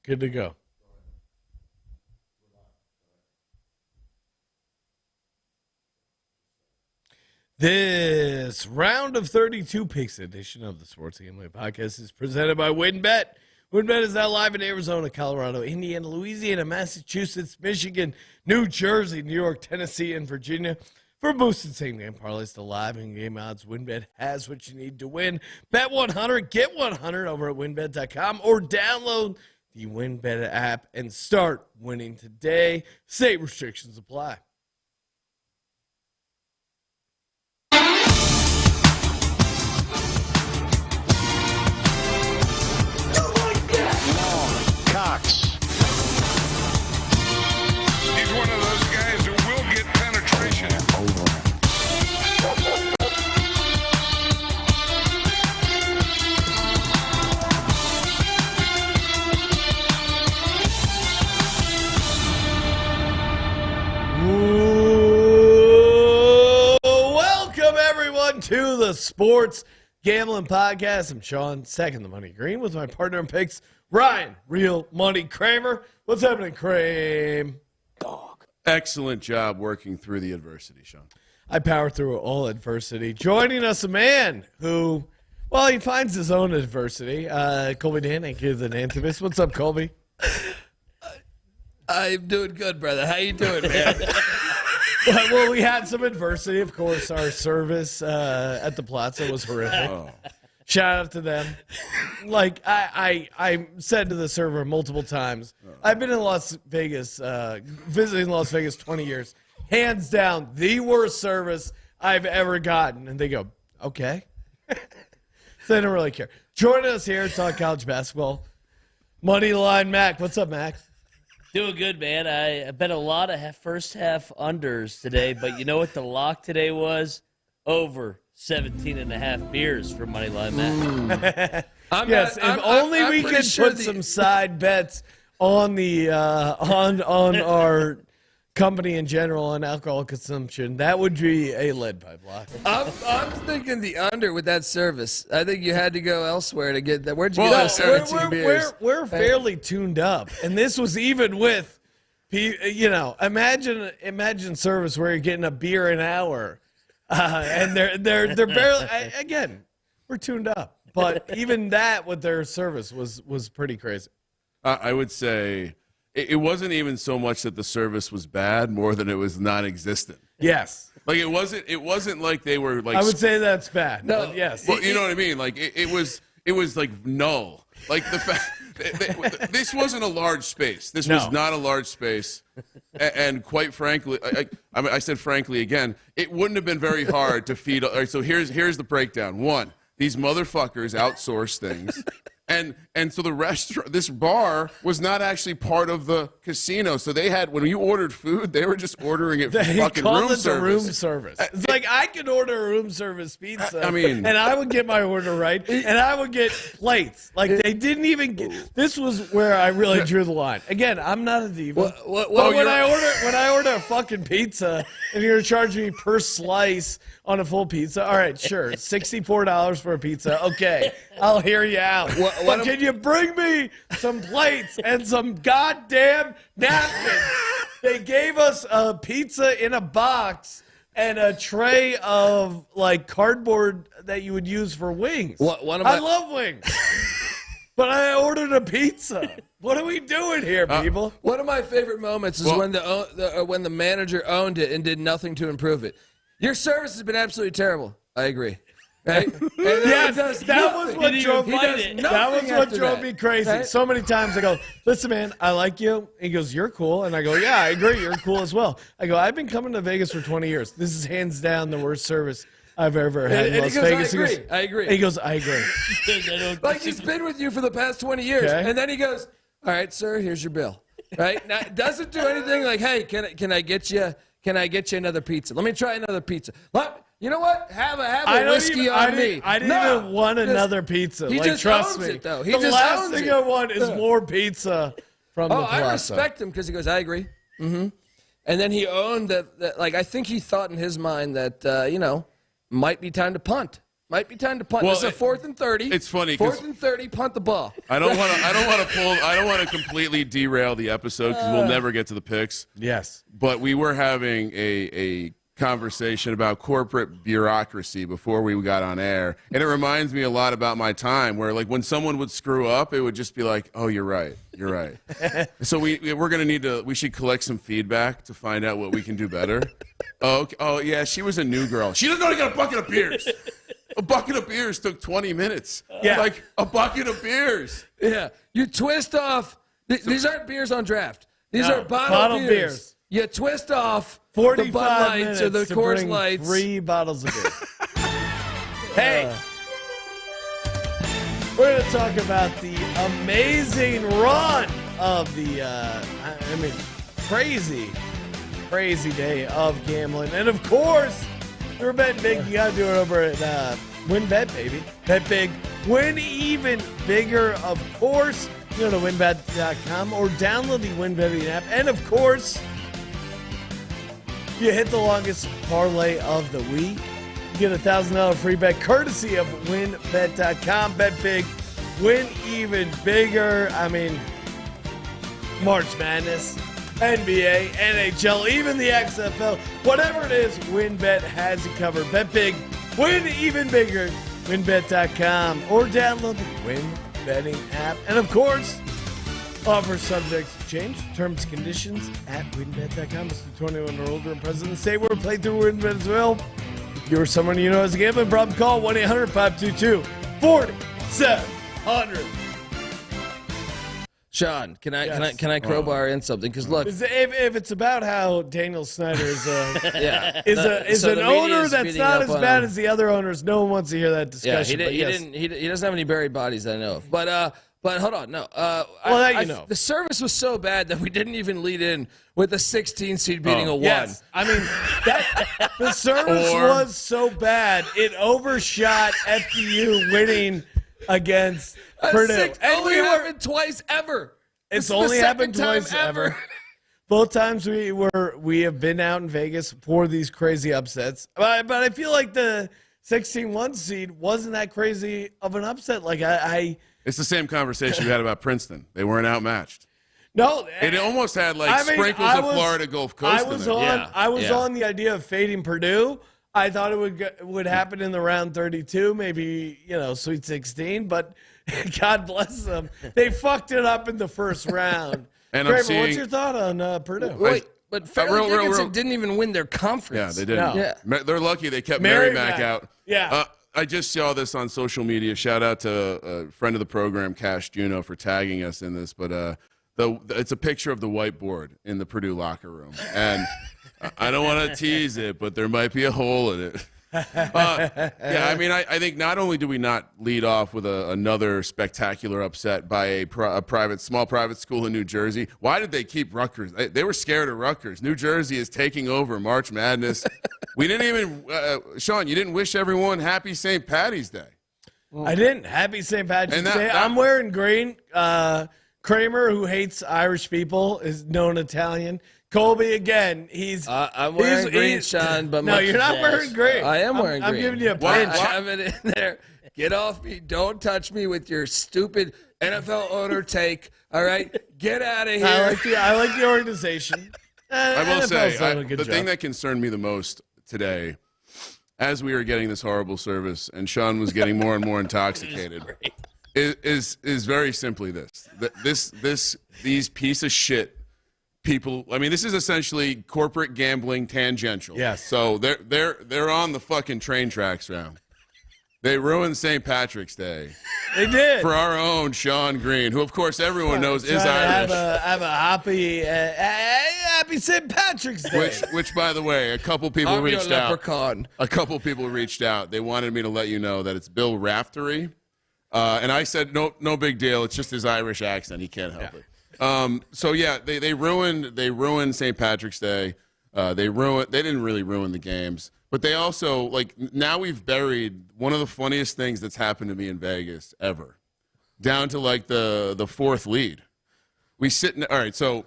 Good to go. This round of 32 picks edition of the Sports Gambling Podcast is presented by WynnBET. WynnBET is now live in Arizona, Colorado, Indiana, Louisiana, Massachusetts, Michigan, New Jersey, New York, Tennessee, and Virginia. For boosted same-game parlays to live and game odds, WynnBET has what you need to win. Bet 100, get 100 over at WynnBET.com or download the WynnBET app and start winning today. State restrictions apply. Cox. He's one of those guys who will get penetration. Welcome, everyone, to the Sports Gambling Podcast. I'm Sean, second the money green, with my partner in picks, Ryan, Real Money Kramer. What's happening, Kramer? Dog. Excellent job working through the adversity, Sean. I power through all adversity. Joining us, a man who, well, he finds his own adversity. Colby Danek is an anthropist. What's up, Colby? I'm doing good, brother. How you doing, man? Well, we had some adversity. Of course, our service at the Plaza was horrific. Oh. Shout out to them. Like I said to the server multiple times, I've been in Las Vegas, visiting Las Vegas 20 years. Hands down, the worst service I've ever gotten. And they go, okay. So they don't really care. Joining us here to talk college basketball, Moneyline Mac. What's up, Mac? Doing good, man. I bet a lot of first half unders today, but you know what the lock today was? Over 17.5 beers for Moneyline Mac. Yes, if only we could put some side bets on the on our company in general on alcohol consumption, that would be a lead pipe lock. I'm thinking the under with that service. I think you had to go elsewhere to get that. Where'd you get those 17 beers? We're fairly tuned up, and this was even with, imagine service where you're getting a beer an hour, and they're barely. Again, we're tuned up, but even that with their service was pretty crazy. I would say it wasn't even so much that the service was bad, more than it was non-existent. Yes. Like it wasn't like they were like. I would say that's bad. No. But yes. Well, you know what I mean? Like it was like null. Like the fact this wasn't a large space. This was not a large space, and quite frankly, I said frankly again, it wouldn't have been very hard to feed. All right, so here's the breakdown. One, these motherfuckers outsource things. And so the restaurant, this bar was not actually part of the casino. So they had, when you ordered food, they were just ordering it for fucking room service. The room service. It's like I could order a room service pizza. I mean, and I would get my order right, and I would get plates. Like they didn't even get. This was where I really drew the line. Again, I'm not a diva. But when I order a fucking pizza and you're gonna charge me per slice on a full pizza, all right, sure, $64 for a pizza. Okay, I'll hear you out. But can you bring me some plates and some goddamn napkins? They gave us a pizza in a box and a tray of like cardboard that you would use for wings. I love wings, but I ordered a pizza. What are we doing here, people? One of my favorite moments is when the manager owned it and did nothing to improve it. Your service has been absolutely terrible. I agree. Right? Yes, that was what drove me crazy. Right? So many times I go, listen, man, I like you. He goes, you're cool. And I go, yeah, I agree. You're cool as well. I go, I've been coming to Vegas for 20 years. This is hands down the worst service I've ever had in Las Vegas. I agree. He goes, I agree. Like he's been with you for the past 20 years. Okay. And then he goes, all right, sir, here's your bill. Right? Now, doesn't do anything like, hey, can I get you another pizza? Let me try another pizza. You know what? Have a whiskey on me. I didn't even want another pizza. He just trust owns me. It, though. The last thing I want is more pizza from the Plaza. I respect him because he goes, I agree. Mm-hmm. And then he owned that. Like I think he thought in his mind that might be time to punt. Might be time to punt. Well, This is a 4th and 30. It's funny 'cause- 4th and 30, punt the ball. I don't want to completely derail the episode because we'll never get to the picks. Yes. But we were having a conversation about corporate bureaucracy before we got on air, and it reminds me a lot about my time where, like, when someone would screw up, it would just be like, "Oh, you're right. So we're gonna need to. We should collect some feedback to find out what we can do better. Oh yeah, she was a new girl. She doesn't know how to get a bucket of beers. A bucket of beers took 20 minutes. Yeah. Like a bucket of beers. Yeah. You twist off. These aren't beers on draft. These are bottled beers. You twist off the 45 Bud Lights minutes or the to Coors bring Lights. 3 bottles of beer. Hey, we're going to talk about the amazing run of the, crazy day of gambling. And, of course, if you're betting big, you got to do it over at WinBet, baby. Bet big. Win even bigger, of course. You go to winbet.com or download the WinBet app. And, of course, you hit the longest parlay of the week. You get a $1,000 free bet courtesy of winbet.com. Bet big, win even bigger. March Madness, NBA, NHL, even the XFL, whatever it is, WinBet has you covered. Bet big, win even bigger. WinBet.com or download the Win Betting app. And of course, offer subject to change. Terms and conditions at winbet.com. It's 21 or older and present in the state where play through WinBet as well. If you or someone you know has a gambling problem, call 1-800-522-4700. Sean, can I crowbar in something? Because look, If it's about how Daniel Snyder is So an the owner media's that's beating not up as on bad him. as the other owners, no one wants to hear that discussion. he doesn't have any buried bodies that I know of. But hold on, no. know. The service was so bad that we didn't even lead in with a 16 seed beating a 1. Yes. The service was so bad, it overshot FDU winning against Purdue. Only happened twice ever. It's This is only the happened second twice time ever. Both times we have been out in Vegas for these crazy upsets. But I feel like the 16-1 seed wasn't that crazy of an upset. Like It's the same conversation we had about Princeton. They weren't outmatched. no, It almost had sprinkles I of Florida Gulf Coast. I was on the idea of fading Purdue. I thought it would happen in the round 32, maybe Sweet 16. But God bless them, they fucked it up in the first round. And Kramer, what's your thought on Purdue? Wait, but Fairleigh real- Dickinson didn't even win their Yeah, conference. they didn't. No. Yeah. They're lucky they kept Mary Mary Mack Mack. out. Yeah. I just saw this on social media. Shout out to a friend of the program, Cash Juno, for tagging us in this. But it's a picture of the whiteboard in the Purdue locker room. And I don't want to tease it, but there might be a hole in it. I think not only do we not lead off with another spectacular upset by a small private school in New Jersey. Why did they keep Rutgers? They were scared of Rutgers. New Jersey is taking over March Madness. We didn't even, Sean, you didn't wish everyone happy St. Patty's Day. I didn't. Happy St. Patrick's And Day. I'm wearing green. Kramer, who hates Irish people, is known Italian. Colby, again, I'm wearing green, Sean, but no, you're not wearing green. I am wearing green. I'm giving you a Pinch. pinch. Have it in there. Get off me. Don't touch me with your stupid NFL owner take. All right? Get out of here. I like the organization. I will NFL's say, done a good the job. thing that concerned me the most today, as we were getting this horrible service and Sean was getting more and more intoxicated, is very simply this. These piece of shit people. I mean, this is essentially corporate gambling tangential. Yes. So they're on the fucking train tracks now. They ruined St. Patrick's Day. They did. For our own Sean Green, who, of course, everyone knows is Trying to Irish. have a happy St. Patrick's Day. Which, by the way, a couple people I'm your reached out. leprechaun. A couple people reached out. They wanted me to let you know that it's Bill Raftery. And I said, no big deal. It's just his Irish accent. He can't help it. So yeah, they ruined St. Patrick's Day. They didn't really ruin the games, but they also, now we've buried one of the funniest things that's happened to me in Vegas ever, down to the fourth lead. We sit in, all right, so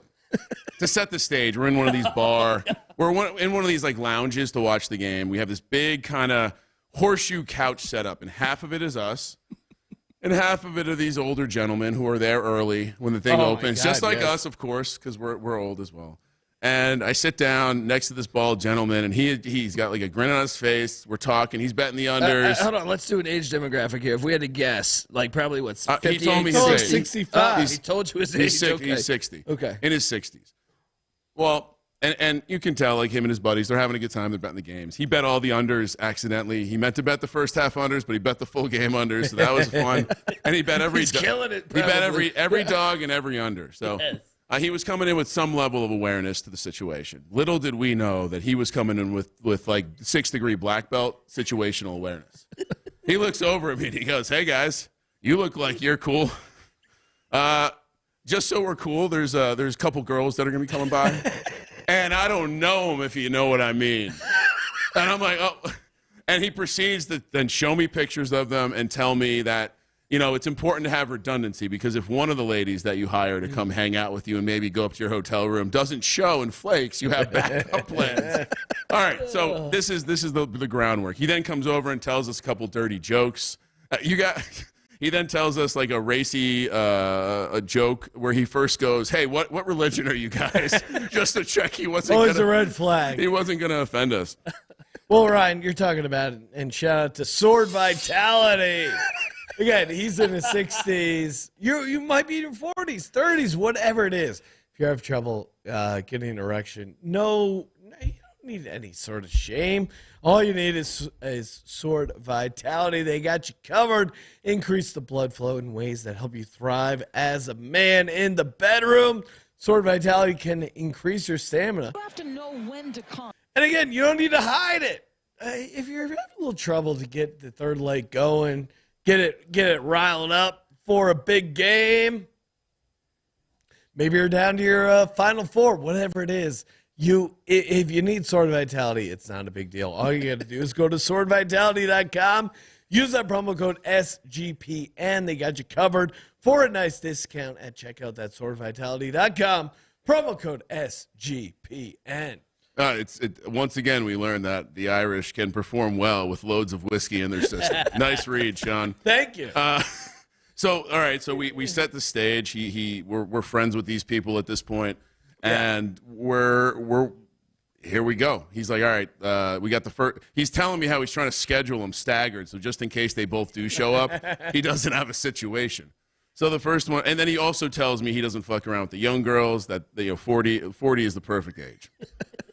to set the stage, we're in one of these in one of these lounges to watch the game. We have this big kind of horseshoe couch setup, and half of it is us, and half of it are these older gentlemen who are there early when the thing opens, just like us, of course, because we're old as well. And I sit down next to this bald gentleman, and he's got like a grin on his face. We're talking. He's betting the unders. Hold on. Let's do an age demographic here. If we had to guess, like probably what's 58, he told me he's 65. He told you his age. He's 60. Okay. In his 60s. Well, and you can tell, like, him and his buddies, they're having a good time. They're betting the games. He bet all the unders accidentally. He meant to bet the first half unders, but he bet the full game unders, so that was fun. And he bet every He's killing it, He bet probably. every dog and every under. So he was coming in with some level of awareness to the situation. Little did we know that he was coming in with like 6-degree black belt situational awareness. He looks over at me and he goes, "Hey guys, you look like you're cool. Just so we're cool, there's a couple girls that are gonna be coming by, and I don't know them, if you know what I mean." And I'm like, "Oh," and he proceeds to then show me pictures of them and tell me that, you know, it's important to have redundancy, because if one of the ladies that you hire to come hang out with you and maybe go up to your hotel room doesn't show and flakes, you have backup plans. All right, so this is the groundwork. He then comes over and tells us a couple dirty jokes. He then tells us like a racy a joke where he first goes, "Hey, what religion are you guys?" Just to check he wasn't. Always a red flag. He wasn't going to offend us. Well, Ryan, you're talking about it, and shout out to Sword Vitality. Again, he's in his 60s. You might be in your 40s, 30s, whatever it is. If you have trouble getting an erection, no, you don't need any sort of shame. All you need is Sword Vitality. They got you covered. Increase the blood flow in ways that help you thrive as a man in the bedroom. Sword Vitality can increase your stamina. You have to know when to come. And again, you don't need to hide it. If you're having a little trouble to get the third leg going, get it riled up for a big game, maybe you're down to your Final Four, whatever it is. If you need Sword Vitality, it's not a big deal. All you got to do is go to swordvitality.com. Use that promo code SGPN. They got you covered for a nice discount at checkout. That's swordvitality.com. Promo code SGPN. Once again, we learned that the Irish can perform well with loads of whiskey in their system. Nice read, Sean. Thank you. So all right, so we set the stage. We're friends with these people at this point, and we're here we go. He's like, all right, we got the first. He's telling me how he's trying to schedule them staggered, so just in case they both do show up, he doesn't have a situation. So the first one, and then he also tells me he doesn't fuck around with the young girls, that 40 is the perfect age.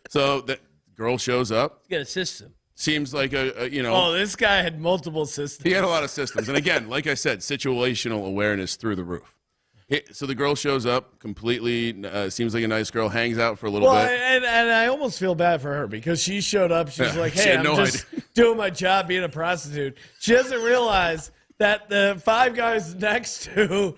So the girl shows up. He's got a system. Seems like Oh, this guy had multiple systems. He had a lot of systems. And again, like I said, situational awareness through the roof. So the girl shows up completely, seems like a nice girl, hangs out for a little bit. And I almost feel bad for her because she showed up. She's like, hey, I'm just doing my job being a prostitute. She doesn't realize that the 5 guys next to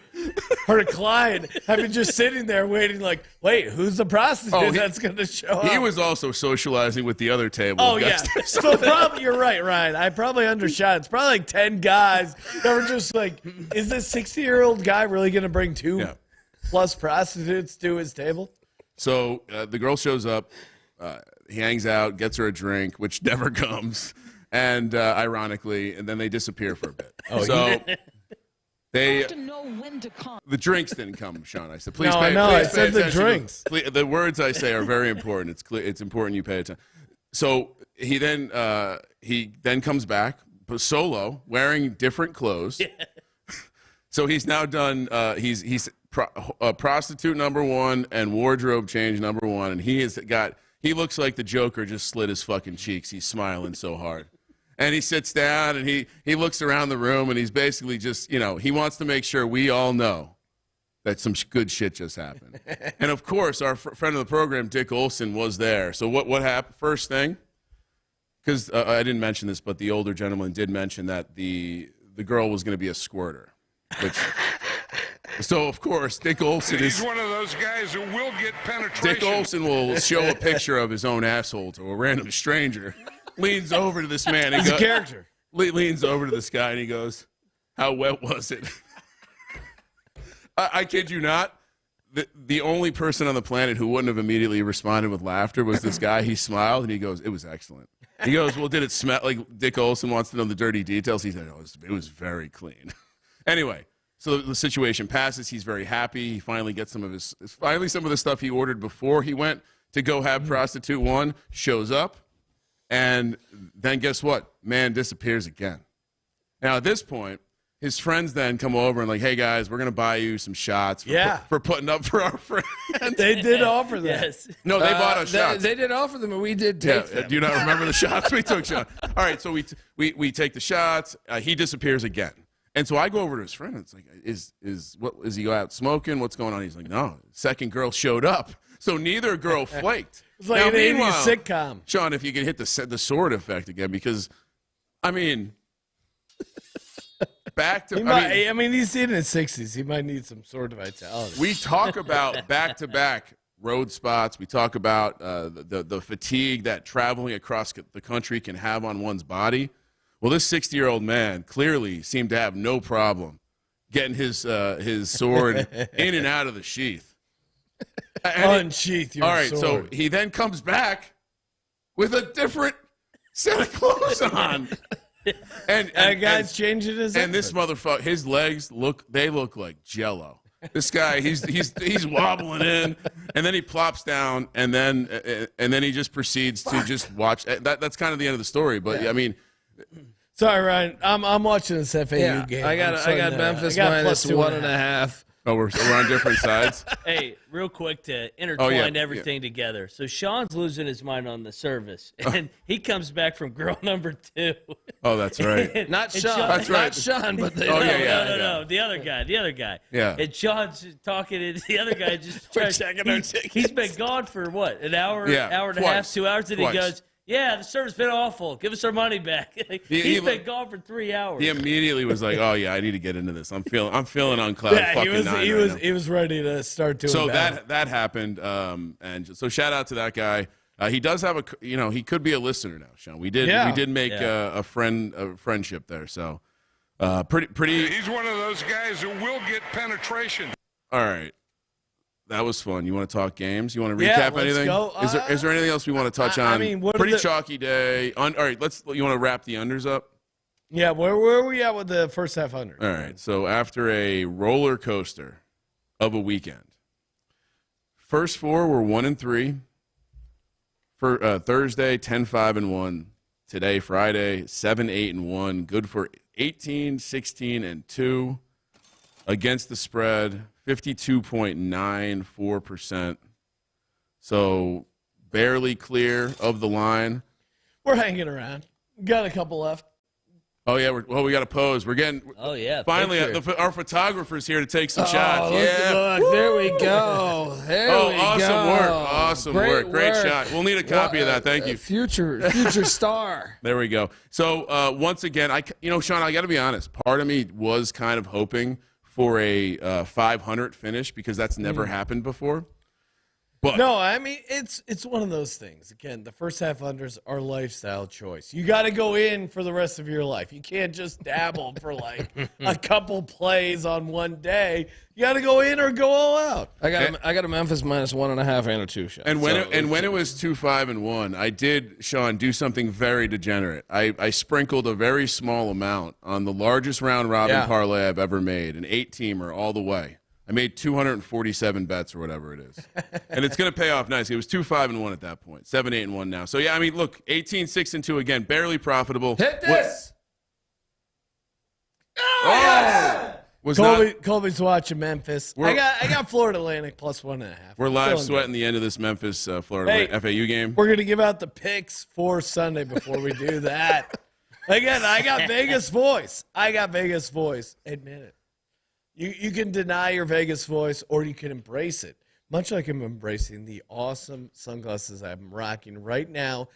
her client have been just sitting there waiting like, wait, who's the prostitute that's going to show up? He was also socializing with the other table. Oh, yeah. So probably, you're right, Ryan. I probably undershot. It's probably like 10 guys that were just like, is this 60-year-old guy really going to bring 2 plus prostitutes to his table? So the girl shows up. He hangs out, gets her a drink, which never comes. And ironically, and then they disappear for a bit. They have to know when to come. The drinks didn't come, Sean. I said, please no, pay, I know. please I said the drinks. The words I say are very important. It's important you pay attention. So he then comes back solo, wearing different clothes. Yeah. So he's now done. He's prostitute number 1 and wardrobe change number 1, and he looks like the Joker just slit his fucking cheeks. He's smiling so hard. And he sits down and he looks around the room and he's basically just, he wants to make sure we all know that some good shit just happened. And of course, our friend of the program, Dick Olson, was there. So what happened? First thing, because I didn't mention this, but the older gentleman did mention that the girl was going to be a squirter. So, of course, Dick Olson He's one of those guys who will get penetration. Dick Olson will show a picture of his own asshole to a random stranger. Leans over to this man. He's a character. Leans over to this guy and he goes, how wet was it? I kid you not. The only person on the planet who wouldn't have immediately responded with laughter was this guy. He smiled and he goes, it was excellent. He goes, well, did it smell like Dick Olson wants to know the dirty details? He said, no, it was very clean. Anyway, so the situation passes. He's very happy. He finally gets some of the stuff he ordered before he went to go have prostitute one shows up. And then guess what? Man disappears again. Now, at this point, his friends then come over and like, hey, guys, we're going to buy you some shots for putting up for our friend. They did offer that. Yes. No, they bought us shots. They did offer them, and we did take them. Do you not remember the shots? We took shots. All right, so we take the shots. He disappears again. And so I go over to his friend. And it's like, is he out smoking? What's going on? He's like, no. Second girl showed up. So neither girl flaked. It's like an 80s sitcom. Sean, if you could hit the sword effect again, because, I mean, back to I mean, he's in his 60s. He might need some sort of vitality. We talk about back-to-back road spots. We talk about the fatigue that traveling across the country can have on one's body. Well, this 60-year-old man clearly seemed to have no problem getting his sword in and out of the sheath. Unsheath your sword. All right, so he then comes back with a different set of clothes on. And guy's changing his and this motherfucker, his legs look like Jell-O. This guy, he's wobbling in, and then he plops down, and then he just proceeds to just watch. That's kind of the end of the story. But I mean, sorry, Ryan, I'm watching this FAU game. I got Memphis minus 1.5. Oh, we're on different sides. Hey, real quick to intertwine everything together. So Sean's losing his mind on the service, and he comes back from girl number 2. Oh, that's right. Not Sean. That's right. Not Sean, but Oh, yeah. No. The other guy. Yeah. And Sean's talking, and the other guy just he's been gone for what, an hour, hour and a half, 2 hours, and he goes, yeah, the service been awful. Give us our money back. He's been gone for 3 hours. He immediately was like, "Oh yeah, I need to get into this. I'm feeling on cloud fucking nine." He was ready to start doing. So that happened, and so shout out to that guy. He does have he could be a listener now, Sean. We did make a friendship there. So pretty. He's one of those guys who will get penetration. All right. That was fun. You want to talk games? You want to recap anything? Go. Is there anything else we want to touch on? I mean, pretty chalky day. All right, you want to wrap the unders up? Yeah, where are we at with the first half unders? All right, so after a roller coaster of a weekend, first 4 were 1-3. For Thursday, 10-5-1. Today, Friday, 7-8-1. Good for 18, 16, and 2 against the spread. 52.94%. So barely clear of the line. We're hanging around. Got a couple left. Oh, yeah. We got to pose. We're getting. Oh, yeah. Finally, our photographer's here to take some shots. Look, there we go. Awesome work. Great shot. We'll need a copy of that. Thank you. Future star. There we go. So once again, Sean, I got to be honest. Part of me was kind of hoping for a 500 finish because that's never happened before. But no, I mean it's one of those things. Again, the first half unders are lifestyle choice. You got to go in for the rest of your life. You can't just dabble for like a couple plays on one day. You got to go in or go all out. I got a Memphis minus 1.5 and a 2 shot. And when it was 2-5-1, I did, Sean, do something very degenerate. I sprinkled a very small amount on the largest round robin parlay I've ever made, an 8-teamer all the way. I made 247 bets or whatever it is. And it's going to pay off nice. It was 2-5-1 at that point, 7-8-1 now. So, yeah, I mean, look, 18, 6-2 again, barely profitable. Hit this! Colby's watching Memphis. I got Florida Atlantic plus 1.5. We're live sweating the end of this Memphis Florida FAU game. We're going to give out the picks for Sunday before we do that. Again, I got Vegas voice. Admit it. You can deny your Vegas voice or you can embrace it, much like I'm embracing the awesome sunglasses I'm rocking right now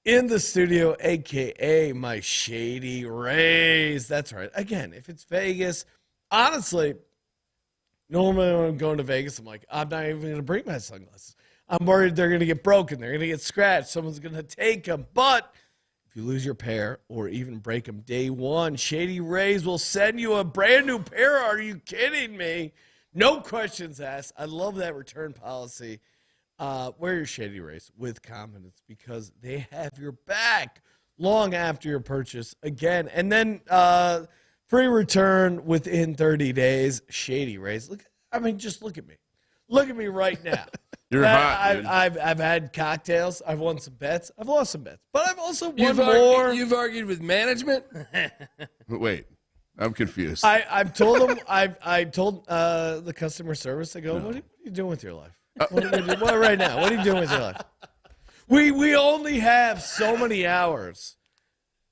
in the studio, a.k.a. my Shady Rays. That's right. Again, if it's Vegas, honestly, normally when I'm going to Vegas, I'm like, I'm not even going to bring my sunglasses. I'm worried they're going to get broken. They're going to get scratched. Someone's going to take them. But if you lose your pair or even break them day one, Shady Rays will send you a brand new pair. Are you kidding me? No questions asked. I love that return policy. wear your Shady Rays with confidence because they have your back long after your purchase again. And then free return within 30 days. Shady Rays. Just look at me. Look at me right now. You're hot, dude. I've had cocktails. I've won some bets. I've lost some bets. But I've also won more. You've argued with management? Wait. I'm confused. I've told them. I told the customer service. I go, what are you doing with your life? What right now? What are you doing with your life? We only have so many hours.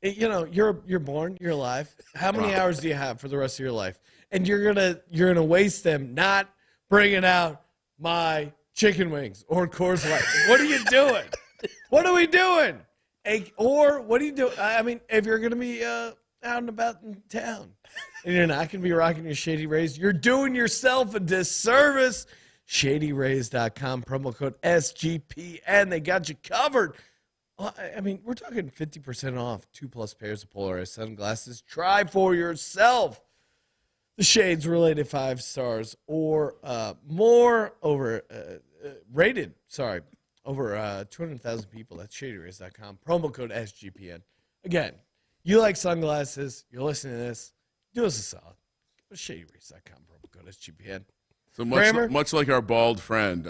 You're born. You're alive. How many hours do you have for the rest of your life? And you're gonna waste them not bringing out my chicken wings or Coors Light. What are you doing? What are we doing? Or what are you doing? If you're gonna be out and about in town, and you're not going to be rocking your Shady Rays, you're doing yourself a disservice. ShadyRays.com, promo code SGPN. They got you covered. We're talking 50% off 2+ pairs of polarized sunglasses. Try for yourself the shades related 5 stars or more rated. Sorry, over 200,000 people. That's ShadyRays.com, promo code SGPN. Again, you like sunglasses, you're listening to this, do us a solid. Go to ShadyRays.com, promo code SGPN. So much like our bald friend,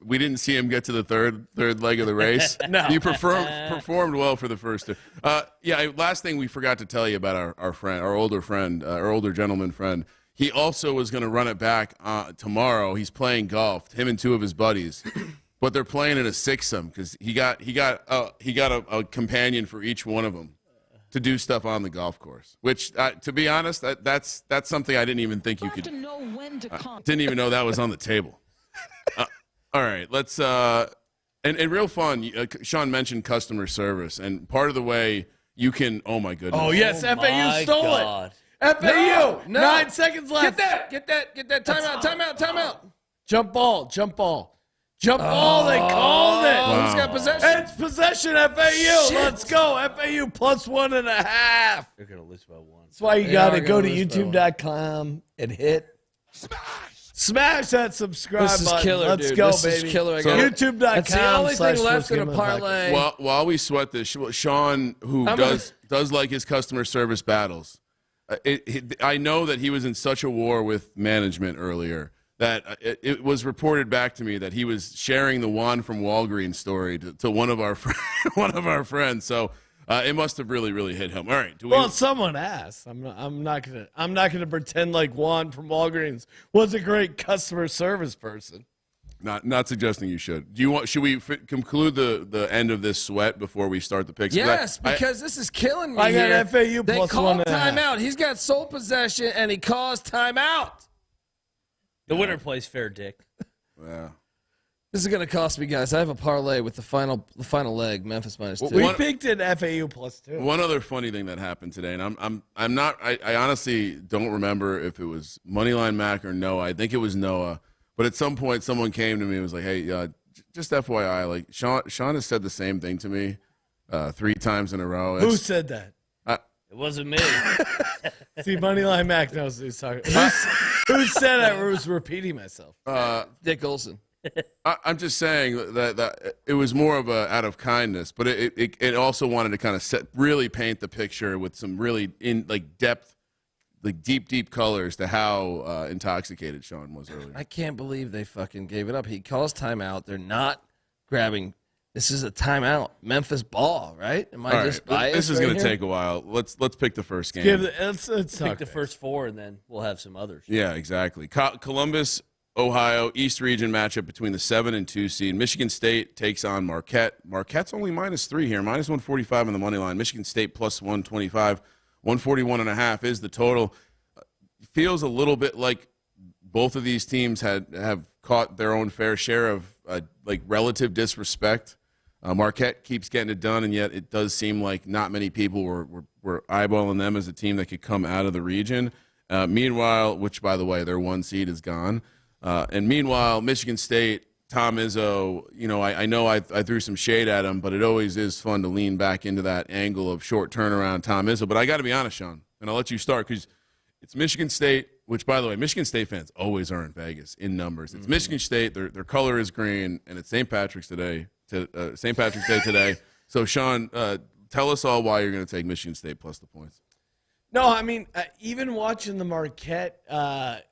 we didn't see him get to the third leg of the race. No. You performed well for the first two. Last thing we forgot to tell you about our older gentleman friend. He also was going to run it back tomorrow. He's playing golf, him and 2 of his buddies. But they're playing in a sixsome because he got a companion for each one of them to do stuff on the golf course. Which, to be honest, that's something I didn't even think you could. Didn't even know that was on the table. All right, let's and real fun. Sean mentioned customer service, and part of the way you can. Oh my goodness. Oh yes, FAU stole it. FAU. No. 9 seconds left. Get that. Timeout. Jump ball. Jump ball, they called it. Wow. Who's got possession? It's possession, FAU. Shit. Let's go. FAU +1.5. They're going to lose by 1. That's why you got to go to youtube.com and hit smash that subscribe button. This is killer, Let's dude. go, This baby. is killer. YouTube.com. That's the only thing left in a parlay. While we sweat this, Sean, who does like his customer service battles, I know that he was in such a war with management earlier that it was reported back to me that he was sharing the Juan from Walgreens story to one of our friends. So it must have really, really hit him. All right. Someone asked. I'm not gonna pretend like Juan from Walgreens was a great customer service person. Not suggesting you should. Should we conclude the end of this sweat before we start the picks? Yes, because this is killing me. I got here. FAU they plus called 1.5. timeout. He's got sole possession and he calls timeout. The winner plays fair, Dick. Yeah. This is going to cost me, guys. I have a parlay with the final leg, Memphis -2. We picked it FAU +2. One other funny thing that happened today, and I honestly don't remember if it was Moneyline Mac or Noah. I think it was Noah. But at some point, someone came to me and was like, "Hey, just FYI, like Sean has said the same thing to me 3 times in a row." Who said that? It wasn't me. See, Moneyline Mac knows who's talking. Who said I was repeating myself? Dick Olson. I'm just saying that it was more of a out of kindness, but it also wanted to kind of really paint the picture with some really depth, like deep colors to how intoxicated Sean was earlier. I can't believe they fucking gave it up. He calls timeout. They're not grabbing. This is a timeout. Memphis ball, right? Am I just biased? This is right going to here? take a while. Let's pick the first game. Let's Pick the first 4, and then we'll have some others. Yeah, exactly. Columbus, Ohio, East Region matchup between the 7 and 2 seed. Michigan State takes on Marquette. Marquette's only -3 here, -145 on the money line. Michigan State +125, 141.5 is the total. Feels a little bit like both of these teams have caught their own fair share of relative disrespect. Marquette keeps getting it done, and yet it does seem like not many people were eyeballing them as a team that could come out of the region. Meanwhile, which, by the way, their 1 seed is gone. And meanwhile, Michigan State, Tom Izzo, I know I threw some shade at him, but it always is fun to lean back into that angle of short turnaround Tom Izzo. But I got to be honest, Sean, and I'll let you start because it's Michigan State which, by the way, Michigan State fans always are in Vegas in numbers. It's Michigan State. Their color is green, and it's St. Patrick's Day today. So, Sean, tell us all why you're going to take Michigan State plus the points. No, I mean, even watching the Marquette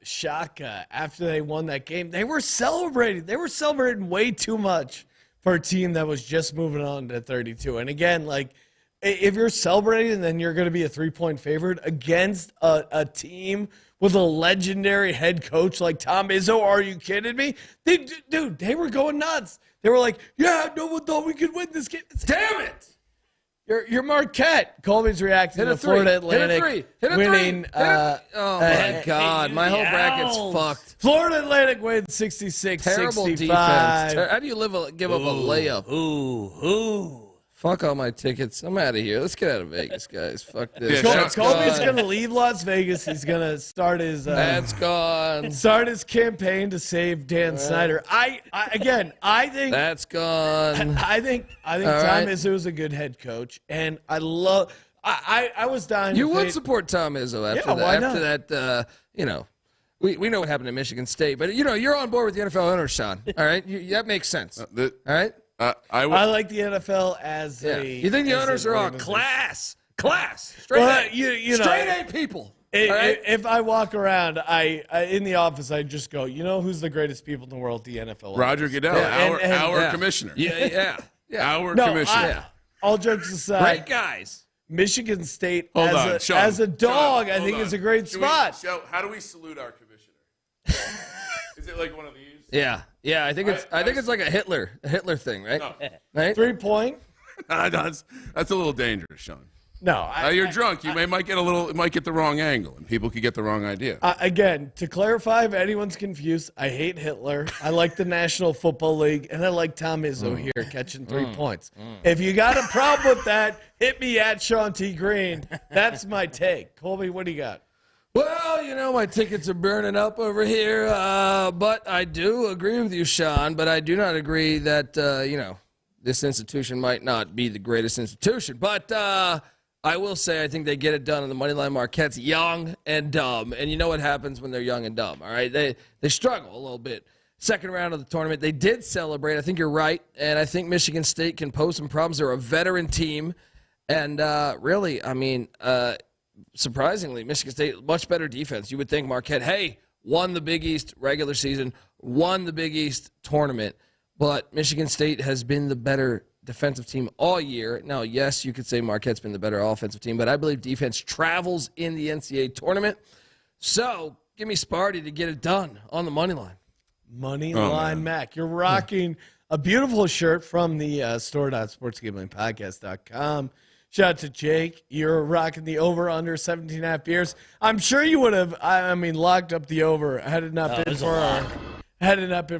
Shaka after they won that game, they were celebrating. They were celebrating way too much for a team that was just moving on to 32. And again, like, if you're celebrating, then you're going to be a 3-point favorite against a team with a legendary head coach like Tom Izzo. Are you kidding me? Dude, they were going nuts. They were like, yeah, no one thought we could win this game. Damn it. You're Marquette. Colby's reacting to Florida Atlantic winning. Oh, my God. My whole bracket's fucked. Florida Atlantic wins 66-65. Terrible defense. How do you give up a layup? Ooh. Fuck all my tickets. I'm out of here. Let's get out of Vegas, guys. Fuck this. Colby's going to leave Las Vegas. He's going to start his that's gone. Start his campaign to save Dan Snyder. I think that's gone. I think Tom Izzo is a good head coach, and I was dying. You would support Tom Izzo after that. We know what happened at Michigan State, but you're on board with the NFL owners, Sean. All right, that makes sense. All right. I like the NFL as You think the owners are all class, straight A people. If I walk around, in the office, I just go, who's the greatest people in the world? The NFL. Roger Goodell, our commissioner. Yeah. Our commissioner. All jokes aside, great guys. Michigan State Sean, as a dog, I think is a great spot. How do we salute our commissioner? Is it like one of these? Yeah. I think it's like a Hitler thing, right? No. Right? 3-point. That's a little dangerous, Sean. No, you're drunk. You might get the wrong angle, and people could get the wrong idea. Again, to clarify, if anyone's confused, I hate Hitler. I like the National Football League, and I like Tom Izzo here catching 3 points. If you got a problem with that, hit me at Sean T. Green. That's my take. Colby, what do you got? Well, my tickets are burning up over here, but I do agree with you, Sean, but I do not agree that, this institution might not be the greatest institution. But I will say I think they get it done on the money line. Marquette's young and dumb, and you know what happens when they're young and dumb, all right? They struggle a little bit. Second round of the tournament, they did celebrate. I think you're right, and I think Michigan State can pose some problems. They're a veteran team, and really, surprisingly, Michigan State, much better defense. You would think Marquette, won the Big East regular season, won the Big East tournament, but Michigan State has been the better defensive team all year. Now, yes, you could say Marquette's been the better offensive team, but I believe defense travels in the NCAA tournament. So give me Sparty to get it done on the money line. Money line, Mac. You're rocking a beautiful shirt from the store.sportsgamblingpodcast.com. Shout out to Jake. You're rocking the over under 17.5 beers. I'm sure you would have, locked up the over had it not been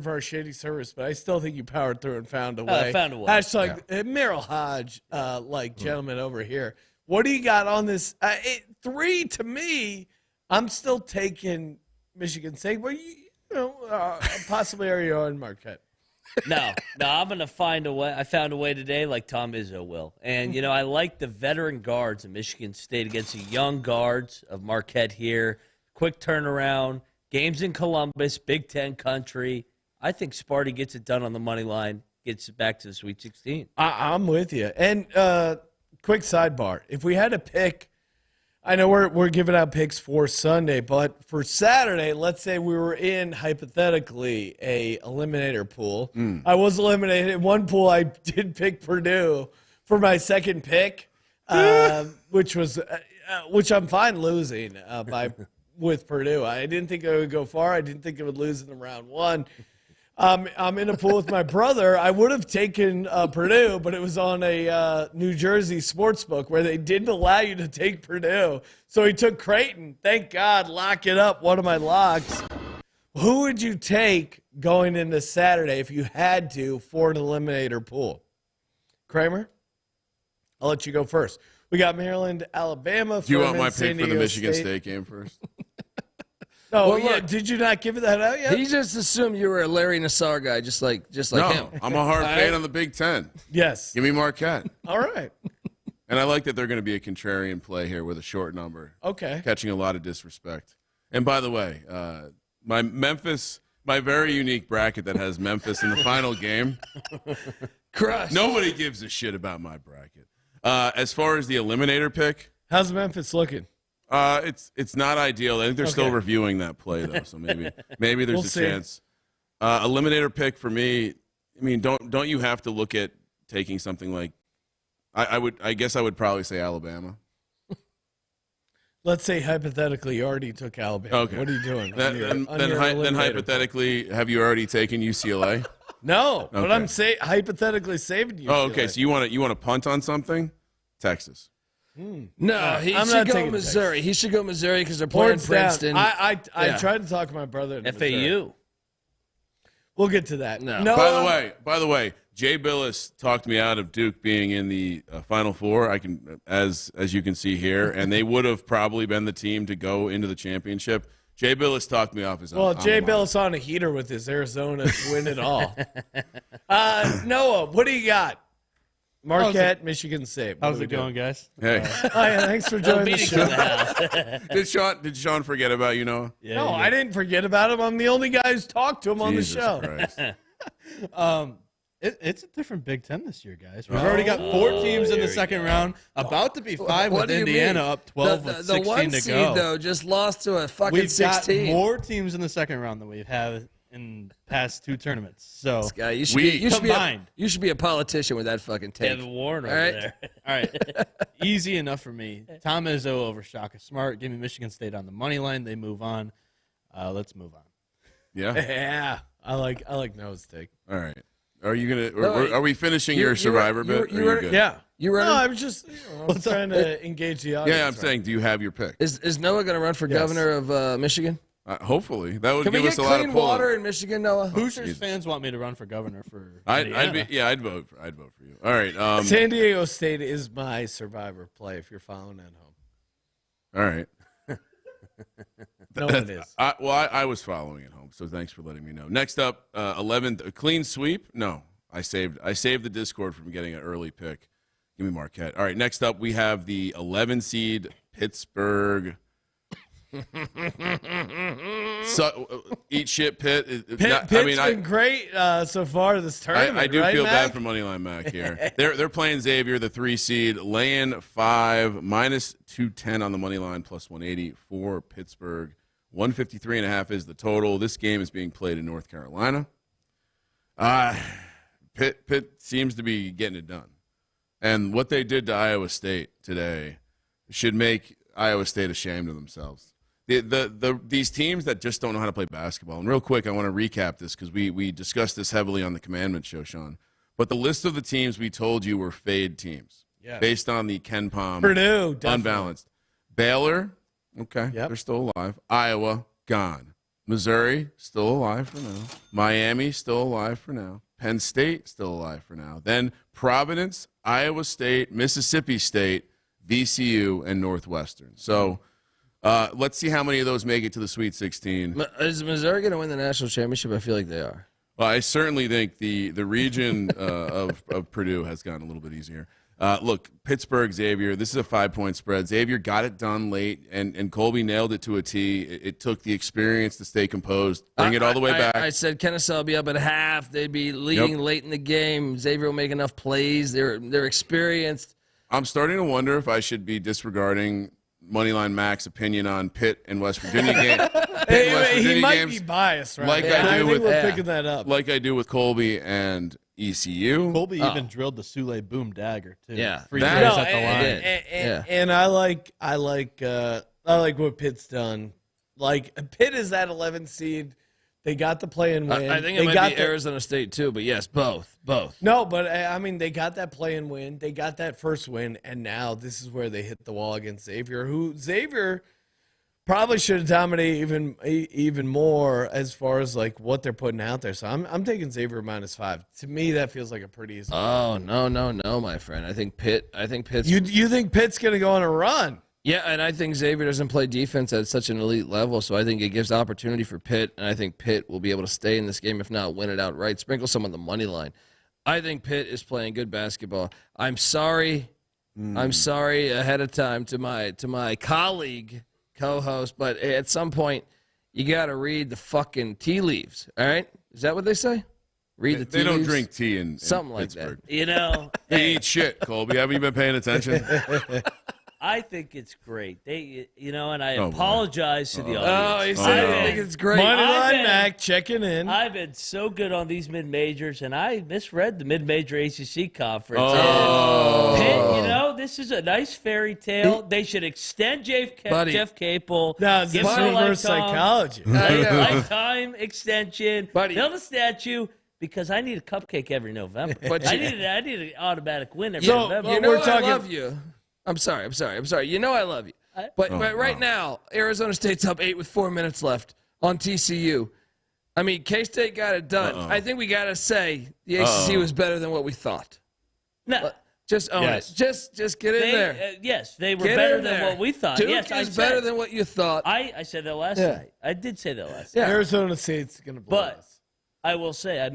for our shady service, but I still think you powered through and found a way. Hashtag Merrill Hodge, gentleman over here. What do you got on this? 3 to me, I'm still taking Michigan State, but possibly are you on Marquette? No, I'm going to find a way. I found a way today like Tom Izzo will. And, I like the veteran guards of Michigan State against the young guards of Marquette here. Quick turnaround. Games in Columbus, Big Ten country. I think Sparty gets it done on the money line, gets it back to the Sweet 16. I'm with you. And quick sidebar. If we had to pick, I know we're giving out picks for Sunday, but for Saturday, let's say we were in, hypothetically, a eliminator pool. I was eliminated. In one pool, I did pick Purdue for my second pick, which I'm fine losing with Purdue. I didn't think it would go far. I didn't think it would lose in the round one. I'm in a pool with my brother. I would have taken Purdue, but it was on a New Jersey sports book where they didn't allow you to take Purdue. So he took Creighton. Thank God, lock it up, one of my locks. Who would you take going into Saturday if you had to for an eliminator pool? Kramer? I'll let you go first. We got Maryland, Alabama. Do you want my pick for the Michigan State game first? Oh, well, did you not give that out yet? He just assumed you were a Larry Nassar guy, just like him. I'm a hard fan on the Big Ten. Yes. Give me Marquette. All right. And I like that they're going to be a contrarian play here with a short number. Okay. Catching a lot of disrespect. And by the way, my very unique bracket that has Memphis in the final game. Crush. Nobody gives a shit about my bracket. As far as the eliminator pick, how's Memphis looking? It's not ideal. I think they're still reviewing that play though, so maybe there's a chance. Eliminator pick for me. I mean, don't you have to look at taking something like? I guess I would probably say Alabama. Let's say hypothetically you already took Alabama. Okay. What are you doing? Then hypothetically, have you already taken UCLA? No, but I'm hypothetically saving you. Oh, okay. So you want to punt on something? Texas. No, he should go Missouri. He should go Missouri because they're playing Princeton. I tried to talk my brother into FAU. Missouri. We'll get to that. No. By the way, Jay Billis talked me out of Duke being in the Final Four. I can, as you can see here, and they would have probably been the team to go into the championship. Jay Billis talked me off his own. Well, Jay Billis on a heater with his Arizona to win it all. Noah, what do you got? Marquette, Michigan State. How's it going, guys? Hey. Hi, thanks for joining the show. Did Sean forget about you, Noah? Yeah, No, I didn't forget about him. I'm the only guy who's talked to him on the show. Christ. It's a different Big Ten this year, guys. We've already got 4 teams in the second round, about to be 5 with Indiana up 12 with 16 the one to seed, go. Though, just lost to a fucking We've 16. got more teams in the second round than we've had in past 2 tournaments. So This guy, you should be a politician with that fucking take. Kevin Warren over All right? there. all right, easy enough for me. Tom Izzo over Shaka Smart. Give me Michigan State on the money line. They move on. Let's move on. Yeah. Yeah, I like Noah's take. All right. Are you gonna? Are we finishing your Survivor bit? Yeah. You ready? No, I'm just I'm trying to engage the audience. Yeah, I'm saying, do you have your pick? Is Noah going to run for governor of Michigan? Hopefully, that would Can we give us get a lot of clean pull. water in Michigan, Noah? Hoosiers fans want me to run for governor for I'd Indiana. I'd vote for you. All right. San Diego State is my Survivor play if you're following at home. All right. No, it is. I was following at home, so thanks for letting me know. Next up, 11th, a clean sweep. No, I saved the Discord from getting an early pick. Give me Marquette. All right, next up we have the 11 seed Pittsburgh. So eat shit, Pitt. Pitt's been great so far this tournament. I do right, feel Mac? bad for Moneyline Mac here. They're playing Xavier, the 3 seed, laying 5, minus 210 on the money line, plus 180 for Pittsburgh. 153.5 is the total. This game is being played in North Carolina. Pitt seems to be getting it done, and what they did to Iowa State today should make Iowa State ashamed of themselves. These teams that just don't know how to play basketball. And real quick, I want to recap this because we discussed this heavily on the Commandment Show, Sean. But the list of the teams we told you were fade teams based on the Ken Pom Purdue, definitely. unbalanced. Baylor, okay, Yep. they're still alive. Iowa, gone. Missouri, still alive for now. Miami, still alive for now. Penn State, still alive for now. Then Providence, Iowa State, Mississippi State, VCU, and Northwestern. So let's see how many of those make it to the Sweet 16. Is Missouri going to win the national championship? I feel like they are. Well, I certainly think the region of Purdue has gotten a little bit easier. Look, Pittsburgh, Xavier, this is a 5-point spread. Xavier got it done late, and Colby nailed it to a T. It took the experience to stay composed, bring it all the way back. I said Kennesaw will be up at half. They'd be leading late in the game. Xavier will make enough plays. They're experienced. I'm starting to wonder if I should be disregarding Moneyline Mac's opinion on Pitt and West Virginia game. He might be biased, right? Like I do with we're picking that up. Like I do with Colby and ECU. Colby even drilled the Sule boom dagger too. Yeah. Free That- throws No, at the line. and I like what Pitt's done. Like Pitt is that 11 seed. They got the play and win. I think they it got might be Arizona State too, but yes, both. No, but I mean, they got that play and win. They got that first win, and now this is where they hit the wall against Xavier, who Xavier probably should have dominated even more as far as like what they're putting out there. So I'm taking Xavier -5. To me, that feels like a pretty easy. Oh no, my friend. I think Pitt's. You think Pitt's gonna go on a run? Yeah, and I think Xavier doesn't play defense at such an elite level, so I think it gives opportunity for Pitt, and I think Pitt will be able to stay in this game, if not win it outright. Sprinkle some on the money line. I think Pitt is playing good basketball. I'm sorry ahead of time to my colleague co-host, but at some point, you got to read the fucking tea leaves, all right? Is that what they say? Read the tea leaves? They don't drink tea in something like Pittsburgh. that. You know, They eat shit, Colby. Haven't you been paying attention? I think it's great. And I apologize to the Oh, audience. he said I think it's great. Moneyline Mac checking in. I've been so good on these mid-majors, and I misread the mid-major ACC conference. Oh. Pitt, this is a nice fairy tale. They should extend Jeff Capel. Now, it's give him a reverse psychology. lifetime extension. Buddy. Build a statue. Because I need a cupcake every November. I need an automatic win every So, November. You know We're talking- I love you. I'm sorry. You know I love you. But right now, Arizona State's up 8 with 4 minutes left on TCU. I mean, K-State got it done. I think we got to say the ACC was better than what we thought. No. Just own it. Just get in there. Yes, they were Get better in than there. what we thought. Duke yes, is better than what you thought. I said that last night. I did say that last night. Yeah. Arizona State's going to blow But us. I will say I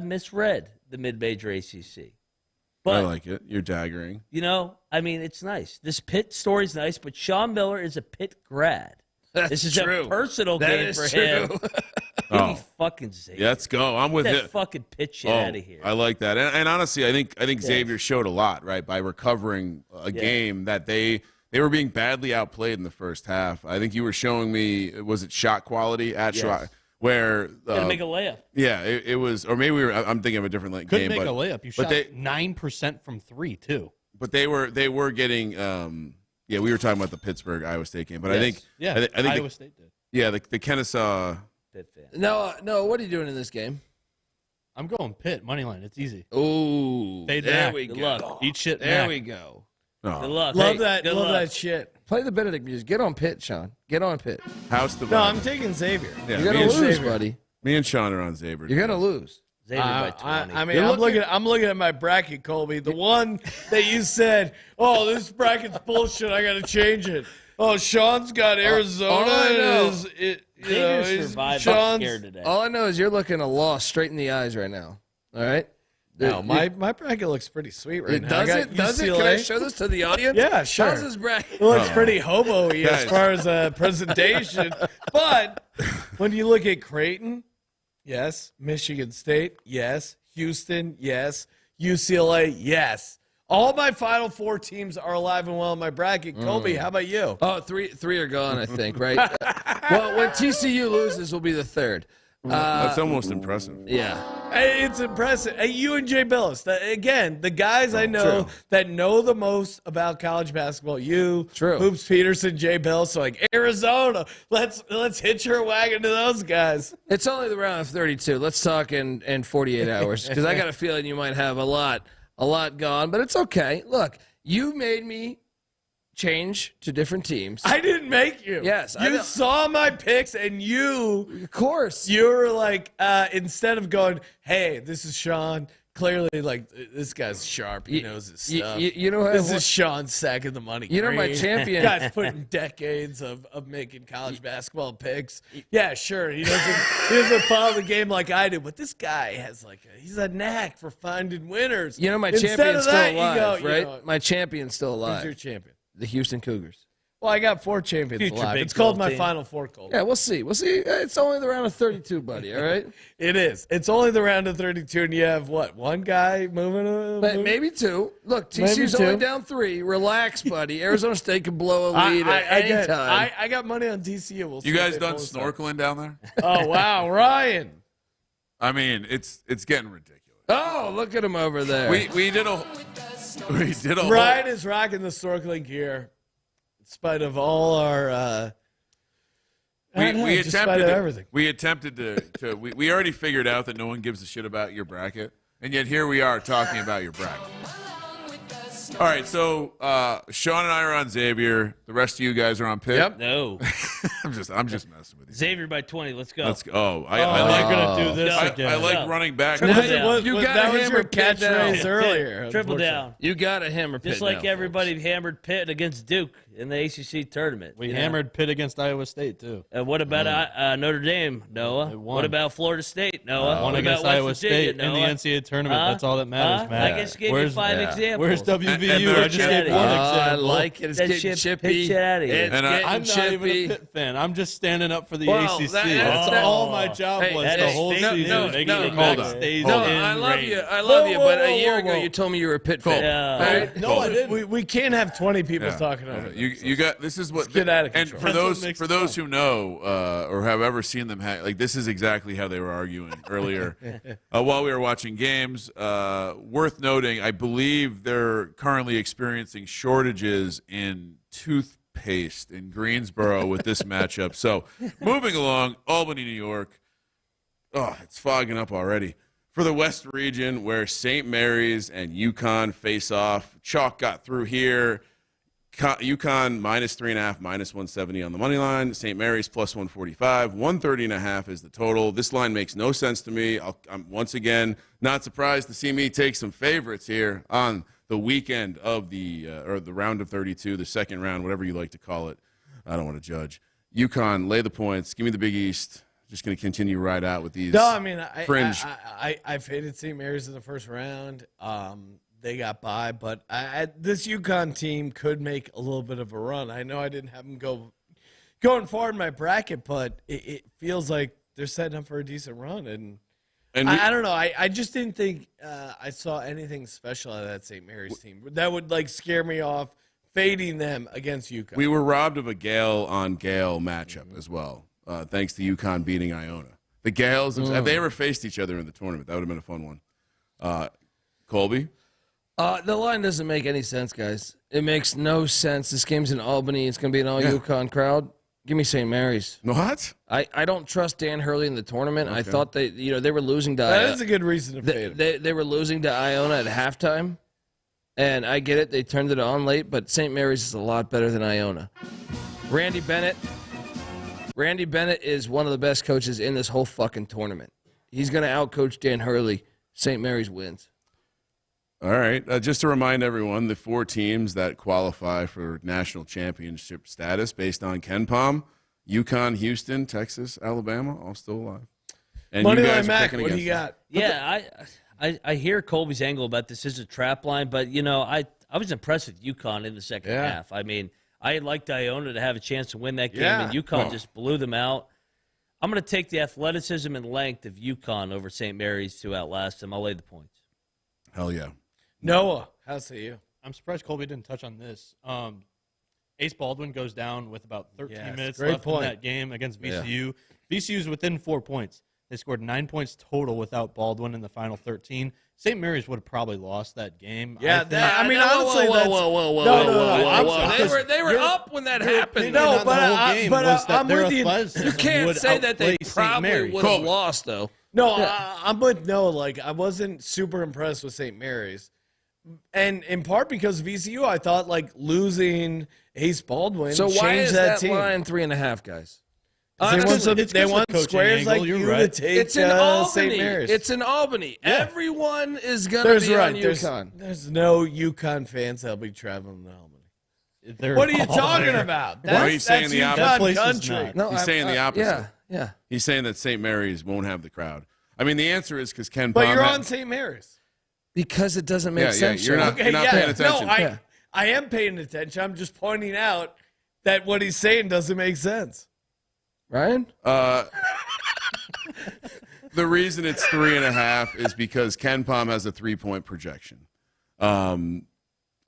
misread the mid-major ACC. I But, like it. You're daggering. it's nice. This Pitt story's nice, but Sean Miller is a Pitt grad. This is true. a personal That game is for true. him. Give me fucking Xavier. Yeah, let's go. I'm with Get it. that fucking Pitt shit out of here. I like that. And honestly, I think Xavier showed a lot, right, by recovering a game that they were being badly outplayed in the first half. I think you were showing me, was it shot quality at shot? Where Gotta make a layup. Yeah, it was, or maybe I'm thinking of a different game. Couldn't make a layup. You shot they, 9% from 3 too. But they were getting. We were talking about the Pittsburgh Iowa State game, but I think I think Iowa State did. Yeah, the Kennesaw. Pitt fan. No, what are you doing in this game? I'm going Pitt money line. It's easy. Ooh, Fade there back. we Good go. luck. Eat shit. There Mac. we go. Oh, Good luck. Love Hey, that. good Love luck. that shit. Play the Benedict music. Get on Pitt, Sean. Get on Pitt. House the. No, I'm taking Xavier. Yeah, You're gonna me and lose, Xavier. buddy. Me and Sean are on Xavier. You're gonna lose. Xavier by 20. I mean, I'm looking at my bracket, Colby. The one that you said, "Oh, this bracket's bullshit. I got to change it." Oh, Sean's got Arizona. all I know- Xavier survived. I'm Sean's. scared today. All I know is you're looking a loss straight in the eyes right now. All right. No, my bracket looks pretty sweet right now. I Does got it? Does it? Can I UCLA. show this to the audience? Yeah, sure. How's this bracket? It looks pretty hobo-y as Guys. far as presentation. But when you look at Creighton, yes. Michigan State, yes. Houston, yes. UCLA, yes. All my Final Four teams are alive and well in my bracket. Colby, how about you? Oh, three are gone, I think, right? Well, when TCU loses, will be the third. That's almost impressive. Yeah. Hey, it's impressive. Hey, you and Jay Billis, again, the guys I know True. that know the most about college basketball. You, True. Hoops Peterson, Jay Billis. So like Arizona, let's hitch your wagon to those guys. It's only the round of 32. Let's talk in 48 hours because I got a feeling you might have a lot gone, but it's okay. Look, you made me change to different teams. I didn't make you. Yes, I you know. saw my picks, and Of course. you were like, instead of going, "Hey, this is Sean." Clearly, like this guy's sharp. He knows his stuff. You know This is Sean sacking the money. You know my green. champion- Guy's putting decades of making college basketball picks. Yeah, sure. He doesn't follow the game like I do, but this guy has he's a knack for finding winners. You know my Instead champion's of still that, you alive, go, right? My champion's still Who's alive. your champion? The Houston Cougars. Well, I got 4 champions Future alive. Big It's called 12 my team. Final Four, Cole. Yeah, we'll see. It's only the round of 32, buddy. All right. It is. It's only the round of 32, and you have what? One guy moving? Maybe 2. Look, TCU's Maybe only 2. down 3. Relax, buddy. Arizona State can blow a lead at any Again, time. I got money on TCU. We'll see You if guys they done pull this off. snorkeling down there? Oh wow, Ryan. I mean, it's getting ridiculous. Oh, look at him over there. We did a Ryan is rocking the snorkeling gear, in spite of all our. we just spite of everything. We attempted to we already figured out that no one gives a shit about your bracket, and yet here we are talking about your bracket. All right, so Sean and I are on Xavier. The rest of you guys are on Pitt. Yep. No. I'm just messing with you. Xavier by 20. Let's go. Let's go. Oh, I You're like gonna do this No. again. I like No. running back. Triple That down. was- You that gotta was your hammer Pitt down. catchphrase earlier. Triple unfortunately. down. You got to hammer Pitt Just like down, everybody hammered Pitt against Duke in the ACC tournament. We hammered Pitt against Iowa State, too. And what about Notre Dame, Noah? What about Florida State, Noah? Won what against about Iowa West Virginia, State in the NCAA tournament. That's all that matters, Matt. I just gave you 5 examples. Where's WVU? I just gave one example. I like it. It's getting chippy. I'm not even a Pitt fan. I'm just standing up for the ACC. That's all my job was the whole season. Making sure Mac stays in I love you. I love you. But a year ago, you told me you were a Pitt fan. No, I didn't. We can't have 20 people talking over it. You got this is what get out of control. And for those who know or have ever seen them like this is exactly how they were arguing earlier while we were watching games. Worth noting, I believe they're currently experiencing shortages in toothpaste in Greensboro with this matchup. So moving along, Albany, New York. Oh, it's fogging up already. For the West region, where St. Mary's and UConn face off, chalk got through here. UConn -3.5, -170 on the money line. St. Mary's +145, 130.5 is the total. This line makes no sense to me. I'm once again not surprised to see me take some favorites here on the weekend of the round of 32, the second round, whatever you like to call it. I don't want to judge. UConn, lay the points. Give me the Big East. Just going to continue right out with these. No, I mean, fringe. I faded St. Mary's in the first round. They got by, but this UConn team could make a little bit of a run. I know I didn't have them going far in my bracket, but it feels like they're setting up for a decent run. And I don't know. I just didn't think I saw anything special out of that St. Mary's team that would like scare me off fading them against UConn. We were robbed of a Gale on Gale matchup as well. Thanks to UConn beating Iona. The Gales, have they ever faced each other in the tournament? That would have been a fun one. Colby? The line doesn't make any sense, guys. It makes no sense. This game's in Albany. It's going to be an all UConn crowd. Give me St. Mary's. What? I don't trust Dan Hurley in the tournament. Okay. I thought they were losing to That is a good reason to fade them. They were losing to Iona at halftime, and I get it. They turned it on late, but St. Mary's is a lot better than Iona. Randy Bennett is one of the best coaches in this whole fucking tournament. He's going to outcoach Dan Hurley. St. Mary's wins. All right. Just to remind everyone, the 4 teams that qualify for national championship status based on KenPom, UConn, Houston, Texas, Alabama, all still alive. And Money you guys line are Mac, picking what do against you them. got? I hear Colby's angle about this is a trap line, but, I was impressed with UConn in the second half. I mean, I liked Iona to have a chance to win that game, and UConn just blew them out. I'm going to take the athleticism and length of UConn over St. Mary's to outlast them. I'll lay the points. Hell yeah. Noah, how say you? I'm surprised Colby didn't touch on this. Ace Baldwin goes down with about 13 minutes great left point. in that game against VCU. VCU's within 4 points. They scored 9 points total without Baldwin in the final 13. St. Mary's would have probably lost that game. Yeah, honestly, whoa. They were up when that happened. No, but I'm with you. You can't say that they probably would have lost, though. No, I'm with Noah. Like, I wasn't super impressed with St. Mary's. And in part because VCU, I thought, like, losing Ace Baldwin changed that team. Line 3.5, guys? They want squares like you to take it's in Albany. St. Mary's. It's in Albany. Yeah. Everyone is going to be on UConn. There's no UConn fans that'll be traveling to Albany. What are you talking about? He's saying the opposite. Country. No, he's saying the opposite. Yeah. He's saying that St. Mary's won't have the crowd. I mean, the answer is because KenPom. But you're on St. Mary's. Because it doesn't make sense. You're not paying attention. No, I am paying attention. I'm just pointing out that what he's saying doesn't make sense. Ryan? The reason it's 3.5 is because KenPom has a 3-point projection. And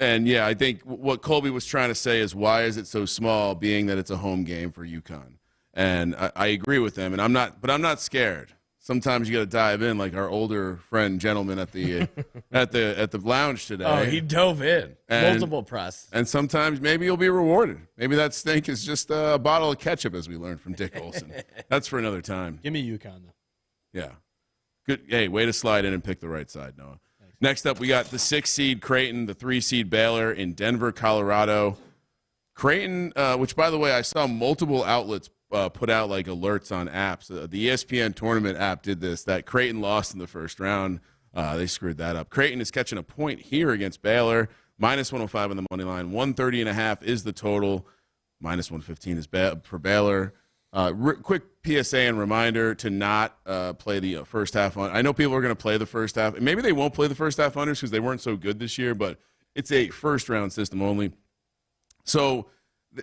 I think what Colby was trying to say is why is it so small, being that it's a home game for UConn. And I agree with them, and I'm not scared. Sometimes you got to dive in, like our older friend gentleman at the at the lounge today. Oh, he dove in multiple press. And sometimes maybe you'll be rewarded. Maybe that stink is just a bottle of ketchup, as we learned from Dick Olson. That's for another time. Give me UConn though. Yeah, good. Hey, way to slide in and pick the right side, Noah. Thanks. Next up, we got the 6-seed Creighton, the 3-seed Baylor in Denver, Colorado. Creighton, which by the way, I saw multiple outlets put out like alerts on apps. The ESPN tournament app did this, that Creighton lost in the first round. They screwed that up. Creighton is catching a point here against Baylor, minus 105 on the money line. 130.5 is the total. Minus 115 is for Baylor. Quick PSA and reminder to not play the first half on. I know people are going to play the first half. Maybe they won't play the first half unders because they weren't so good this year, but it's a first-round system only. So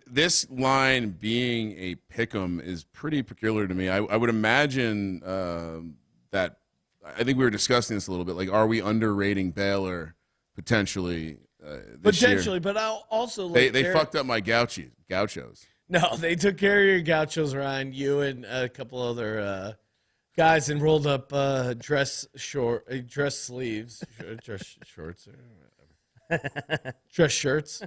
this line being a pick'em is pretty peculiar to me. I would imagine that I think we were discussing this a little bit. Like, are we underrating Baylor potentially this year? But I'll also they fucked up my gauchos. No, they took care of your gauchos, Ryan. You and a couple other guys, and rolled up dress sleeves, dress shorts, or whatever. Dress shirts.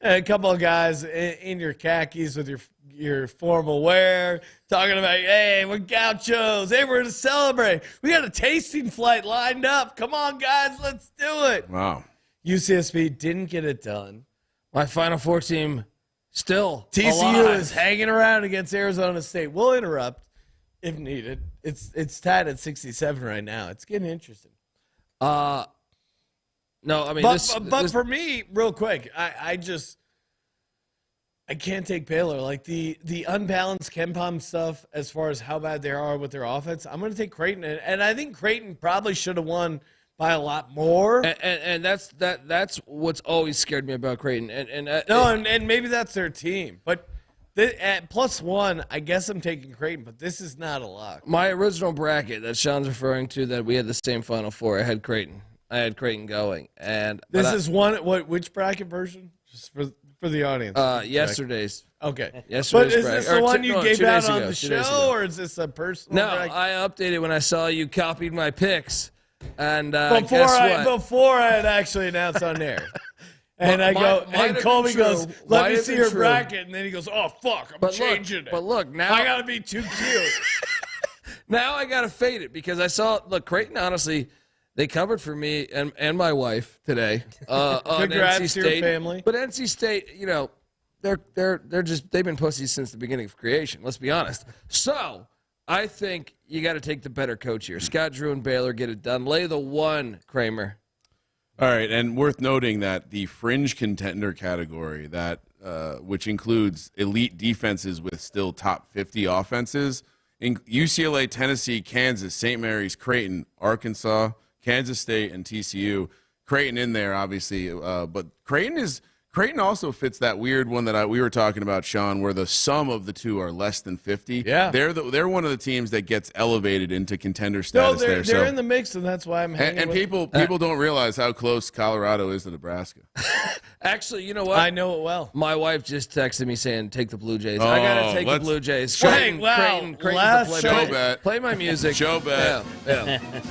And a couple of guys in your khakis with your formal wear, talking about, hey, we're gauchos. Hey, we're going to celebrate. We got a tasting flight lined up. Come on, guys, let's do it. Wow. UCSB didn't get it done. My Final Four team still TCU alive. is hanging around against Arizona State. We'll interrupt if needed. It's tied at 67 right now. It's getting interesting. No, I mean, but for me, real quick, I can't take Baylor. Like the unbalanced KenPom stuff as far as how bad they are with their offense. I'm going to take Creighton, and I think Creighton probably should have won by a lot more. And that's what's always scared me about Creighton. And maybe that's their team, but at +1, I guess I'm taking Creighton, but this is not a lock. My original bracket that Sean's referring to, that we had the same Final Four, I had Creighton going, and this is which bracket version? Just for the audience. Yesterday's. Okay. Yesterday's but is bracket. this the one you no, gave out on ago, the show, or is this a personal No, bracket? I updated when I saw you copied my picks, and guess what? Before I had actually announced on air. And and Colby goes, let me see your bracket. And then he goes, oh, fuck, I'm changing it. But look, now I got to be too cute. Now I got to fade it because I saw, Creighton, honestly, they covered for me and my wife today on Congrats NC to State. your family. But NC State, they've been pussies since the beginning of creation, let's be honest. So I think you got to take the better coach here. Scott Drew and Baylor get it done. Lay the one, Kramer. All right, and worth noting that the fringe contender category, that which includes elite defenses with still top 50 offenses, in UCLA, Tennessee, Kansas, St. Mary's, Creighton, Arkansas, Kansas State, and TCU. Creighton in there, obviously, but Creighton also fits that weird one that we were talking about, Sean, where the sum of the two are less than 50. Yeah, they're one of the teams that gets elevated into contender status. They're in the mix, and that's why I'm hanging. And people don't realize how close Colorado is to Nebraska. Actually, you know what? I know it well. My wife just texted me saying, "Take the Blue Jays." I gotta take the Blue Jays. Creighton, Creighton's Joe bet. Play my music. Joe bet. Yeah.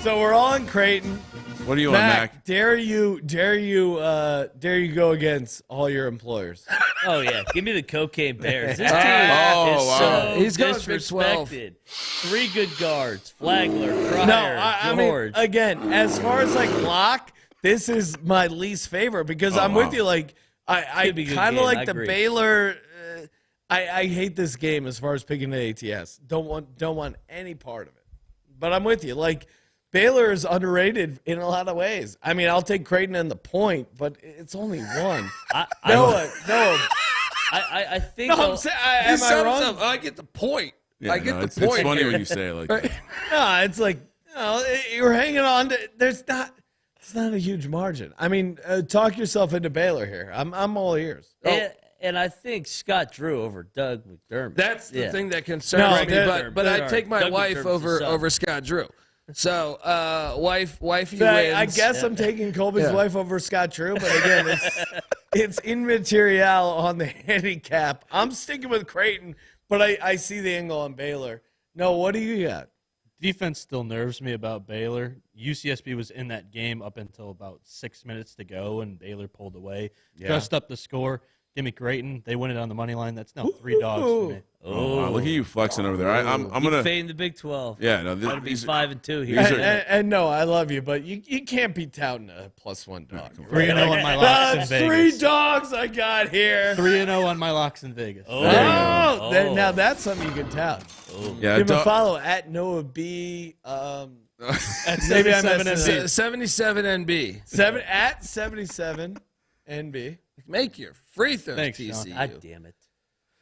So we're all in Creighton. What do you want, Mac? Dare you go against all your employers? Oh yeah, give me the cocaine Bears. This team is so He's going disrespected. 3 good guards: Flagler, Pryor, I mean, George. again, as far as lock, this is my least favorite because I'm with you. I kind of like the Baylor. I hate this game as far as picking the ATS. Don't want any part of it. But I'm with you. Baylor is underrated in a lot of ways. I mean, I'll take Creighton in the point, but it's only one. I think. No, am I wrong? I get the point. Yeah, I get the it's point. It's funny here. when you say it like that. No, it's you're hanging on to. It's not a huge margin. I mean, talk yourself into Baylor here. I'm all ears. And I think Scott Drew over Doug McDermott. That's the thing that concerns me. But I take my Doug wife McDermott's over Scott Drew. So, wifey wins. I guess I'm taking Colby's wife over Scott Drew, but again, it's immaterial on the handicap. I'm sticking with Creighton, but I see the angle on Baylor. No, what do you got? Defense still nerves me about Baylor. UCSB was in that game up until about 6 minutes to go, and Baylor pulled away. Dressed up the score. Give me Creighton. They win it on the money line. That's now 3 dogs for me. Oh, wow. Look at you flexing over there. I'm gonna fade in the Big 12. Yeah, no, Gotta be 5-2 here. And no, I love you, but you can't be touting a +1 dog. 3-0 on my locks in Vegas. 3 dogs I got here. 3-0 on my locks in Vegas. Now that's something you can tout. Yeah, Give him a follow at Noah B. At Maybe I 77 missed NB. it. 77 NB. 77 NB. Make your free throws, Thanks, TCU. Sean. God damn it.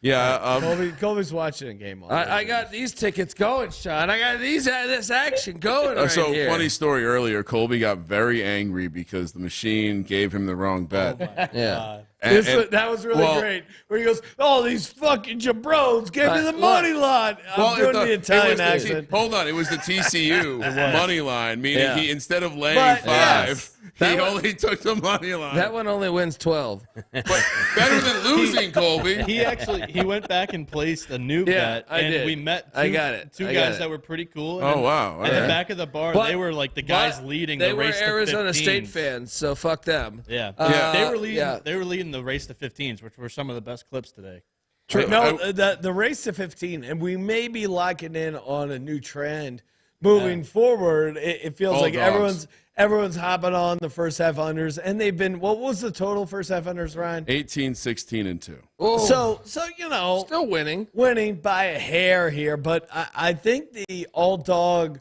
Yeah. Colby's watching a game. I got these tickets going, Sean. I got this action going right So here. funny story earlier. Colby got very angry because the machine gave him the wrong bet. Yeah. That was really great. Where he goes, "Oh, these fucking jabrones gave me the money line." I'm doing the Italian accent. Hold on, it was the TCU money line, meaning he instead of laying But, 5, yes. he only took the money line. That one only wins 12. But better than losing, Colby. He went back and placed a new bet, I and did. we met I got it. two I got guys it. that were pretty cool. Oh, wow. At the Okay. back of the bar, But- they were like the guys leading They the were race Arizona to 15s. State fans, so fuck them. Yeah, Uh, they were leading. yeah. They were leading the race to 15s, which were some of the best clips today. True. No, the race to 15, and we may be locking in on a new trend moving forward. It feels All like dogs. everyone's hopping on the first half unders, and they've been. What was the total first half unders, Ryan? 18, 16, and 2. Oh, So still winning. winning by a hair here, but I think the all dog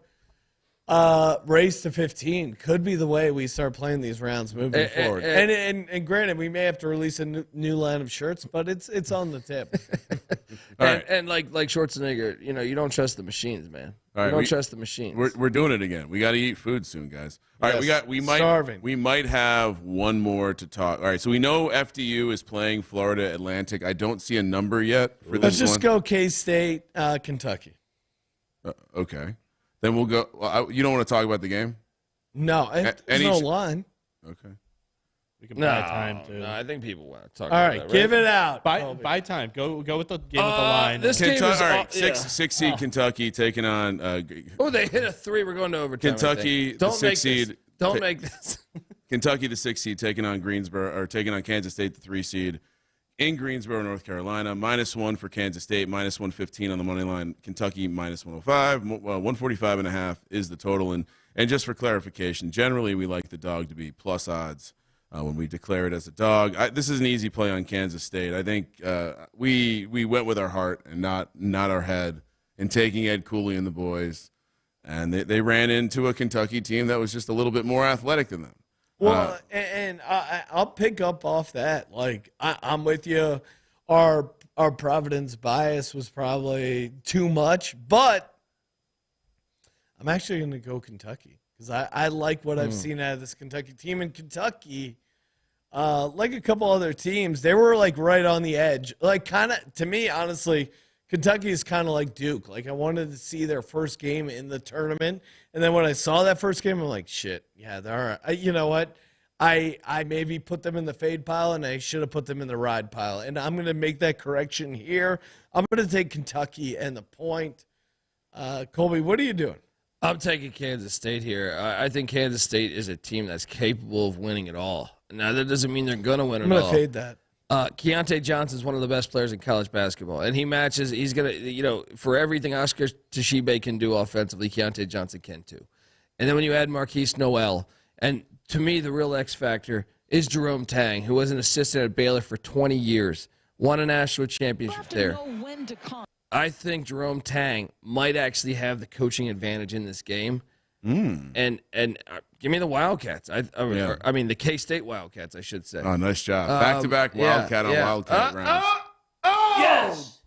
race to 15 could be the way we start playing these rounds moving forward. And granted, we may have to release a new line of shirts, but it's on the tip. And like Schwarzenegger, you don't trust the machines, man. All right, you don't we- trust the machines. We're doing it again. We got to eat food soon, guys. All right, Yes. Starving. we might have one more to talk. All right, so we know FDU is playing Florida Atlantic. I don't see a number yet for Let's this just one. go K-State, Kentucky. Okay, then we'll go. You don't want to talk about the game? No, there's any- no line. Okay. We can buy time too. No, I think people want to talk All about right, that, give it out. Buy time. Go with the game with the line. this game is All right, all- yeah. six seed Kentucky taking on Oh, they hit a 3. We're going to overtime. I Kentucky, think. the Don't make 6 seed. this. Don't make this. Kentucky, the 6 seed, taking on Greensboro or taking on Kansas State, the 3 seed in Greensboro, North Carolina. -1 for Kansas State, -115 on the money line. Kentucky -105, 145.5 is the total. And just for clarification, generally we like the dog to be plus odds when we declare it as a dog. This is an easy play on Kansas State. I think we went with our heart and not our head in taking Ed Cooley and the boys. And they ran into a Kentucky team that was just a little bit more athletic than them. Well, and I'll pick up off that. Like I'm with you. Our Providence bias was probably too much, but I'm actually going to go Kentucky because I like what I've seen out of this Kentucky team. And Kentucky, like a couple other teams, they were like right on the edge. Like kind of to me, honestly, Kentucky is kind of like Duke. Like I wanted to see their first game in the tournament, and then when I saw that first game, I'm like, shit, yeah, they're. You know what? I maybe put them in the fade pile, and I should have put them in the ride pile. And I'm going to make that correction here. I'm going to take Kentucky and the point. Colby, what are you doing? I'm taking Kansas State here. I think Kansas State is a team that's capable of winning it all. Now, that doesn't mean they're going to win it I'm going all. to fade that. Keontae Johnson's one of the best players in college basketball, and he's going to, for everything Oscar Tshiebwe can do offensively, Keontae Johnson can too. And then when you add Marquise Noel, and to me, the real X factor is Jerome Tang, who was an assistant at Baylor for 20 years, won a national championship there. Know when to come. I think Jerome Tang might actually have the coaching advantage in this game. And give me the Wildcats. I mean, the K-State Wildcats, I should say. Oh, nice job. Back-to-back Wildcat on Wildcat rounds. Yes.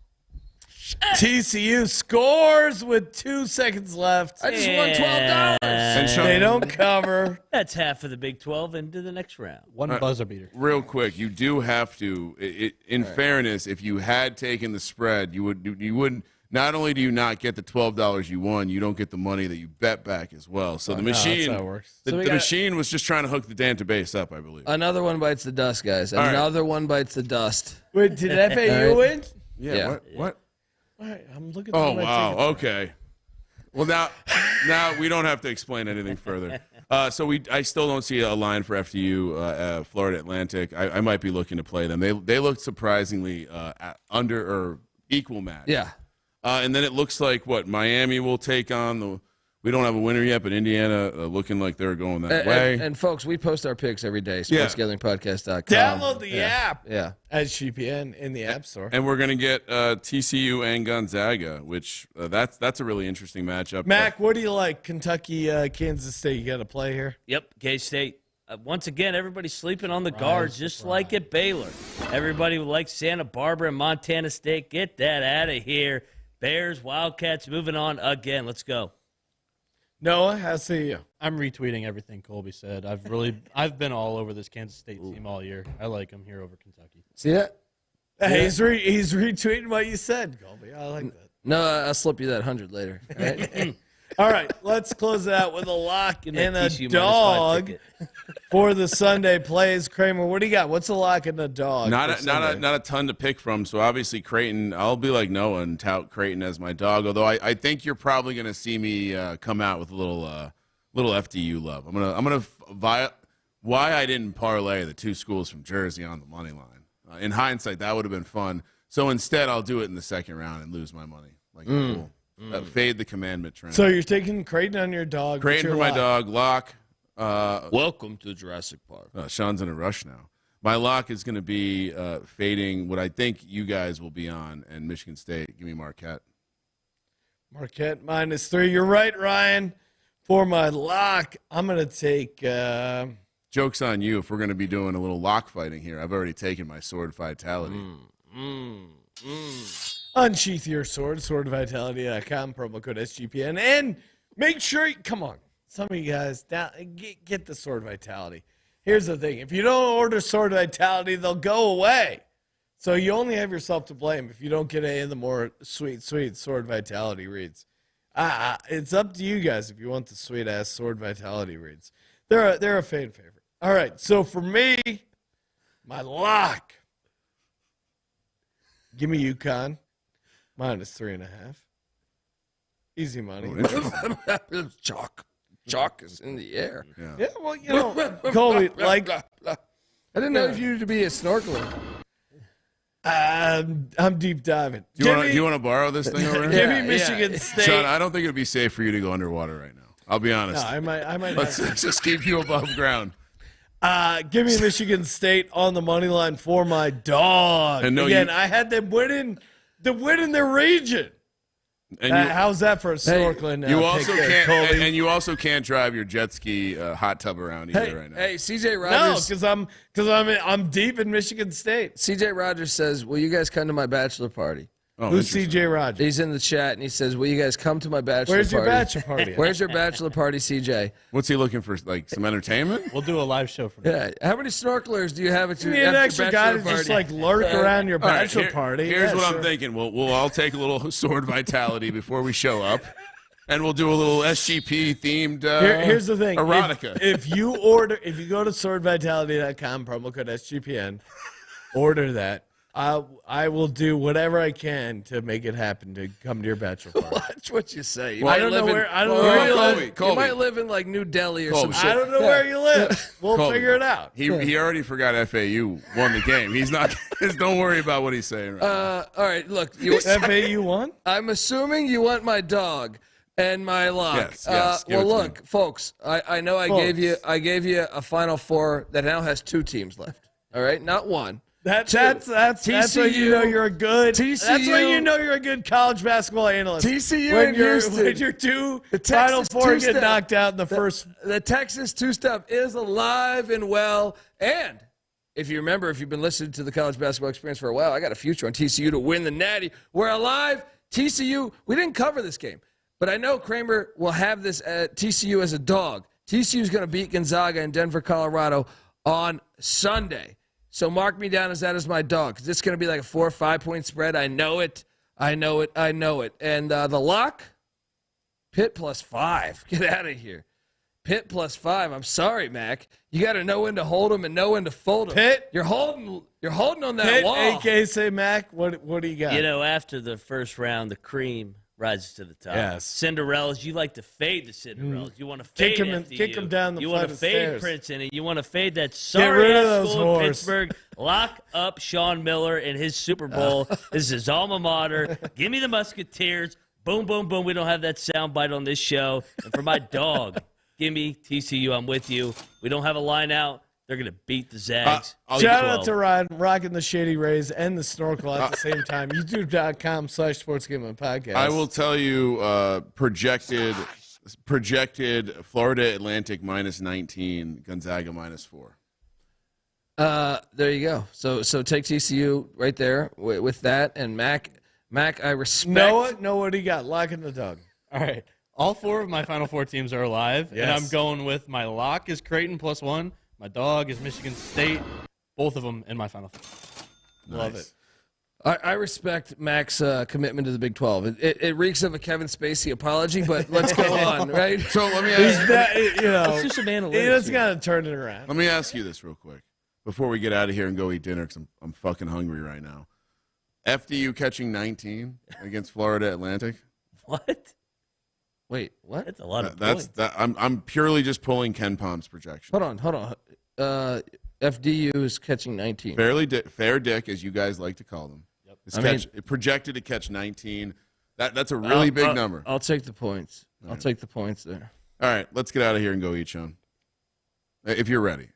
TCU scores with 2 seconds left. I just won $12. And Sean, They don't cover. That's half of the Big 12 into the next round. One buzzer beater. real quick, you do have to. In fairness, if you had taken the spread, you wouldn't. Not only do you not get the $12 you won, you don't get the money that you bet back as well. So the machine, that's how it works. the machine was just trying to hook the database up, I believe. Another one bites the dust, guys. right. Another one bites the dust. Wait, did FAU win? yeah. What? All right, I'm looking. Oh through my wow. tickets. Okay. Well now we don't have to explain anything further. So I still don't see a line for FDU, Florida Atlantic. I might be looking to play them. They look surprisingly under or equal match. Yeah. And then it looks like Miami will take on We don't have a winner yet, but Indiana looking like they're going that way. And folks, we post our picks every day. SportsGamblingPodcast.com. Download the app. Yeah. SGPN in the App Store. And we're going to get TCU and Gonzaga, which that's a really interesting matchup. Mac, what do you like? Kentucky, Kansas State, you got to play here? Yep, K-State. Once again, everybody's sleeping on the guards, just like at Baylor. Everybody would like Santa Barbara and Montana State. Get that out of here. Bears, Wildcats, moving on again. Let's go. Noah, how say you? I'm retweeting everything Colby said. I've been all over this Kansas State team all year. I like them here over Kentucky. See that? Hey, he's retweeting what you said, Colby. I like that. No, I'll slip you that 100 later. Right? All right, let's close it out with a lock and a dog for the Sunday plays. Kramer, what do you got? What's a lock and a dog? Not a ton to pick from. So obviously Creighton. I'll be like Noah and tout Creighton as my dog. Although I think you're probably going to see me come out with a little FDU love. I'm gonna why I didn't parlay the two schools from Jersey on the money line. In hindsight, that would have been fun. So instead, I'll do it in the second round and lose my money. Like cool. Fade the commandment trend. So you're taking Creighton on your dog. Creighton for my dog. Lock. Welcome to Jurassic Park. Sean's in a rush now. My lock is going to be fading what I think you guys will be on, and Michigan State. Give me Marquette. Marquette -3. You're right, Ryan. For my lock, I'm going to take Joke's on you if we're going to be doing a little lock fighting here. I've already taken my sword vitality. Unsheath your sword, swordvitality.com, promo code SGPN, and make sure, come on, some of you guys, get the sword vitality. Here's the thing. If you don't order sword vitality, they'll go away. So you only have yourself to blame if you don't get any of the more sweet sword vitality reads. It's up to you guys if you want the sweet-ass sword vitality reads. They're a fan favorite. All right, so for me, my lock, give me UConn. -3.5. Easy money. Chalk is in the air. Yeah, well, you know, Colby, like, I didn't know if you to be a snorkeler. I'm deep diving. Do you want to borrow this thing over Give here? me Michigan State. Sean, I don't think it would be safe for you to go underwater right now. I'll be honest. No, I might. Let's just keep you above ground. Give me Michigan State on the money line for my dog. And I had them winning their region. And how's that for a snorkeling? You also can't, and you also can't drive your jet ski hot tub around either right now. Hey, CJ Rogers. No, because I'm deep in Michigan State. CJ Rogers says, "Will you guys come to my bachelor party?" Oh, who's CJ Rogers? He's in the chat and he says, "Will you guys come to my bachelor Where's party?" your bachelor party? Where's your bachelor party, CJ? What's he looking for? Like some entertainment? We'll do a live show for Yeah. How many snorkelers do you have at your You need an extra guy to bachelor just party? like lurk around your All right, bachelor party. Here's Yeah, what sure. I'm thinking. We'll all take a little sword vitality before we show up, and we'll do a little SGP themed Here's the thing. erotica. If you go to swordvitality.com, promo code SGPN, order that. I will do whatever I can to make it happen to come to your bachelor party. Watch what you say. You I might don't know live in- where. I don't know where you live. You might live in like New Delhi or some Colby. shit. I don't know where you live. We'll Colby. figure it out. He already forgot FAU won the game. He's not. Don't worry about what he's saying. Right now. All right, look. FAU won? I'm assuming you want my dog and my lock. Yes, give well, it to look, folks. I know I gave you a Final Four that now has 2 teams left. All right, not one. That's when you know you're a good. TCU, that's when you know you're a good college basketball analyst. TCU when and you're, Houston. when your two The Final Texas Four get two-step. knocked out in the first. The Texas two-step is alive and well. And if you remember, if you've been listening to the college basketball experience for a while, I got a future on TCU to win the Natty. We're alive. TCU, we didn't cover this game, but I know Kramer will have this TCU as a dog. TCU is going to beat Gonzaga in Denver, Colorado on Sunday. So mark me down as that as my dog, because it's going to be like a 4 or 5 point spread. I know it. And the lock, Pitt +5. Get out of here. Pitt +5. I'm sorry, Mac. You got to know when to hold them and know when to fold them. Pitt? You're holding on that Pitt, wall. AK, say Mac. What do you got? You know, after the first round, the cream rises to the top. Yes. Cinderellas, you like to fade the Cinderellas. You want to fade Kick 'em down the You flight want to of fade stairs. Princeton, and you want to fade that rid sorry of ass those school in whores. Pittsburgh. Lock up Sean Miller in his Super Bowl. This is his alma mater. Give me the Musketeers. Boom, boom, boom. We don't have that sound bite on this show. And for my dog, gimme TCU, I'm with you. We don't have a line out. They're going to beat the Zags. Shout out to Ryan, rocking the Shady Rays and the snorkel at the same time. YouTube.com/sportsgamblingpodcast. I will tell you, projected Florida Atlantic -19, Gonzaga -4. There you go. So take TCU right there with that. And Mac, I respect. Know what he got? Locking the dog. All right. All 4 of my Final Four teams are alive, Yes. and I'm going with my lock is Creighton +1. My dog is Michigan State. Both of them in my Final Four. Love it. I respect Mac's commitment to the Big 12. It reeks of a Kevin Spacey apology, but let's go on, right? So let me ask Let's do some analytics. He just got to turn it around. Let me ask you this real quick before we get out of here and go eat dinner, because I'm fucking hungry right now. FDU catching 19 against Florida Atlantic. What? Wait, what? That's a lot of That's points. that. I'm purely just pulling Ken Palm's projection. Hold on. FDU is catching 19. Fair dick, as you guys like to call them. Yep. Projected to catch 19. That's a really big number. I'll take the points. I'll take the points there. All right, let's get out of here and go eat, Sean. If you're ready.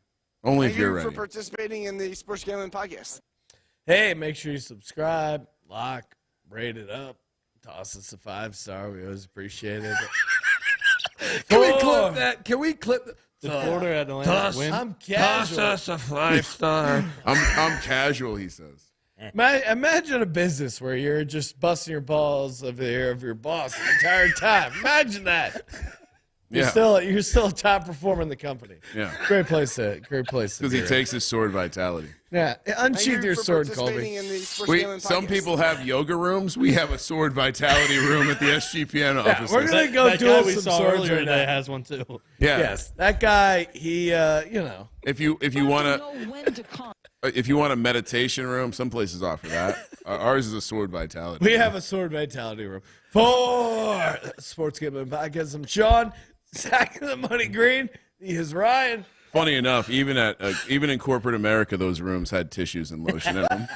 Only if you're ready. Thank you for participating in the Sports Gambling Podcast. Hey, make sure you subscribe, like, rate it up, toss us a 5-star. We always appreciate it. Can we clip that? Can we clip the Florida Atlantic win? I'm casual. Toss us a 5-star. I'm casual, he says. Imagine a business where you're just busting your balls of the ear of your boss the entire time. Imagine that. You're still a top performer in the company. Yeah. Great place to Because he takes his sword vitality. Yeah. Unsheath your sword, Colby. Some people have yoga rooms. We have a sword vitality room at the SGPN office. We're going to go that duel guy we some saw swords earlier right today now. has one too. Yeah. Yes. That guy, he, If you want Know to when to con. if you want a meditation room, some places offer that. Ours is a sword vitality. we have a sword vitality room. For Sports Gambling Podcast, I'm Sean. Zach the Money Green. He is Ryan. Funny enough, even in corporate America, those rooms had tissues and lotion in them.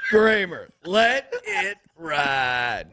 Kramer. Let it ride.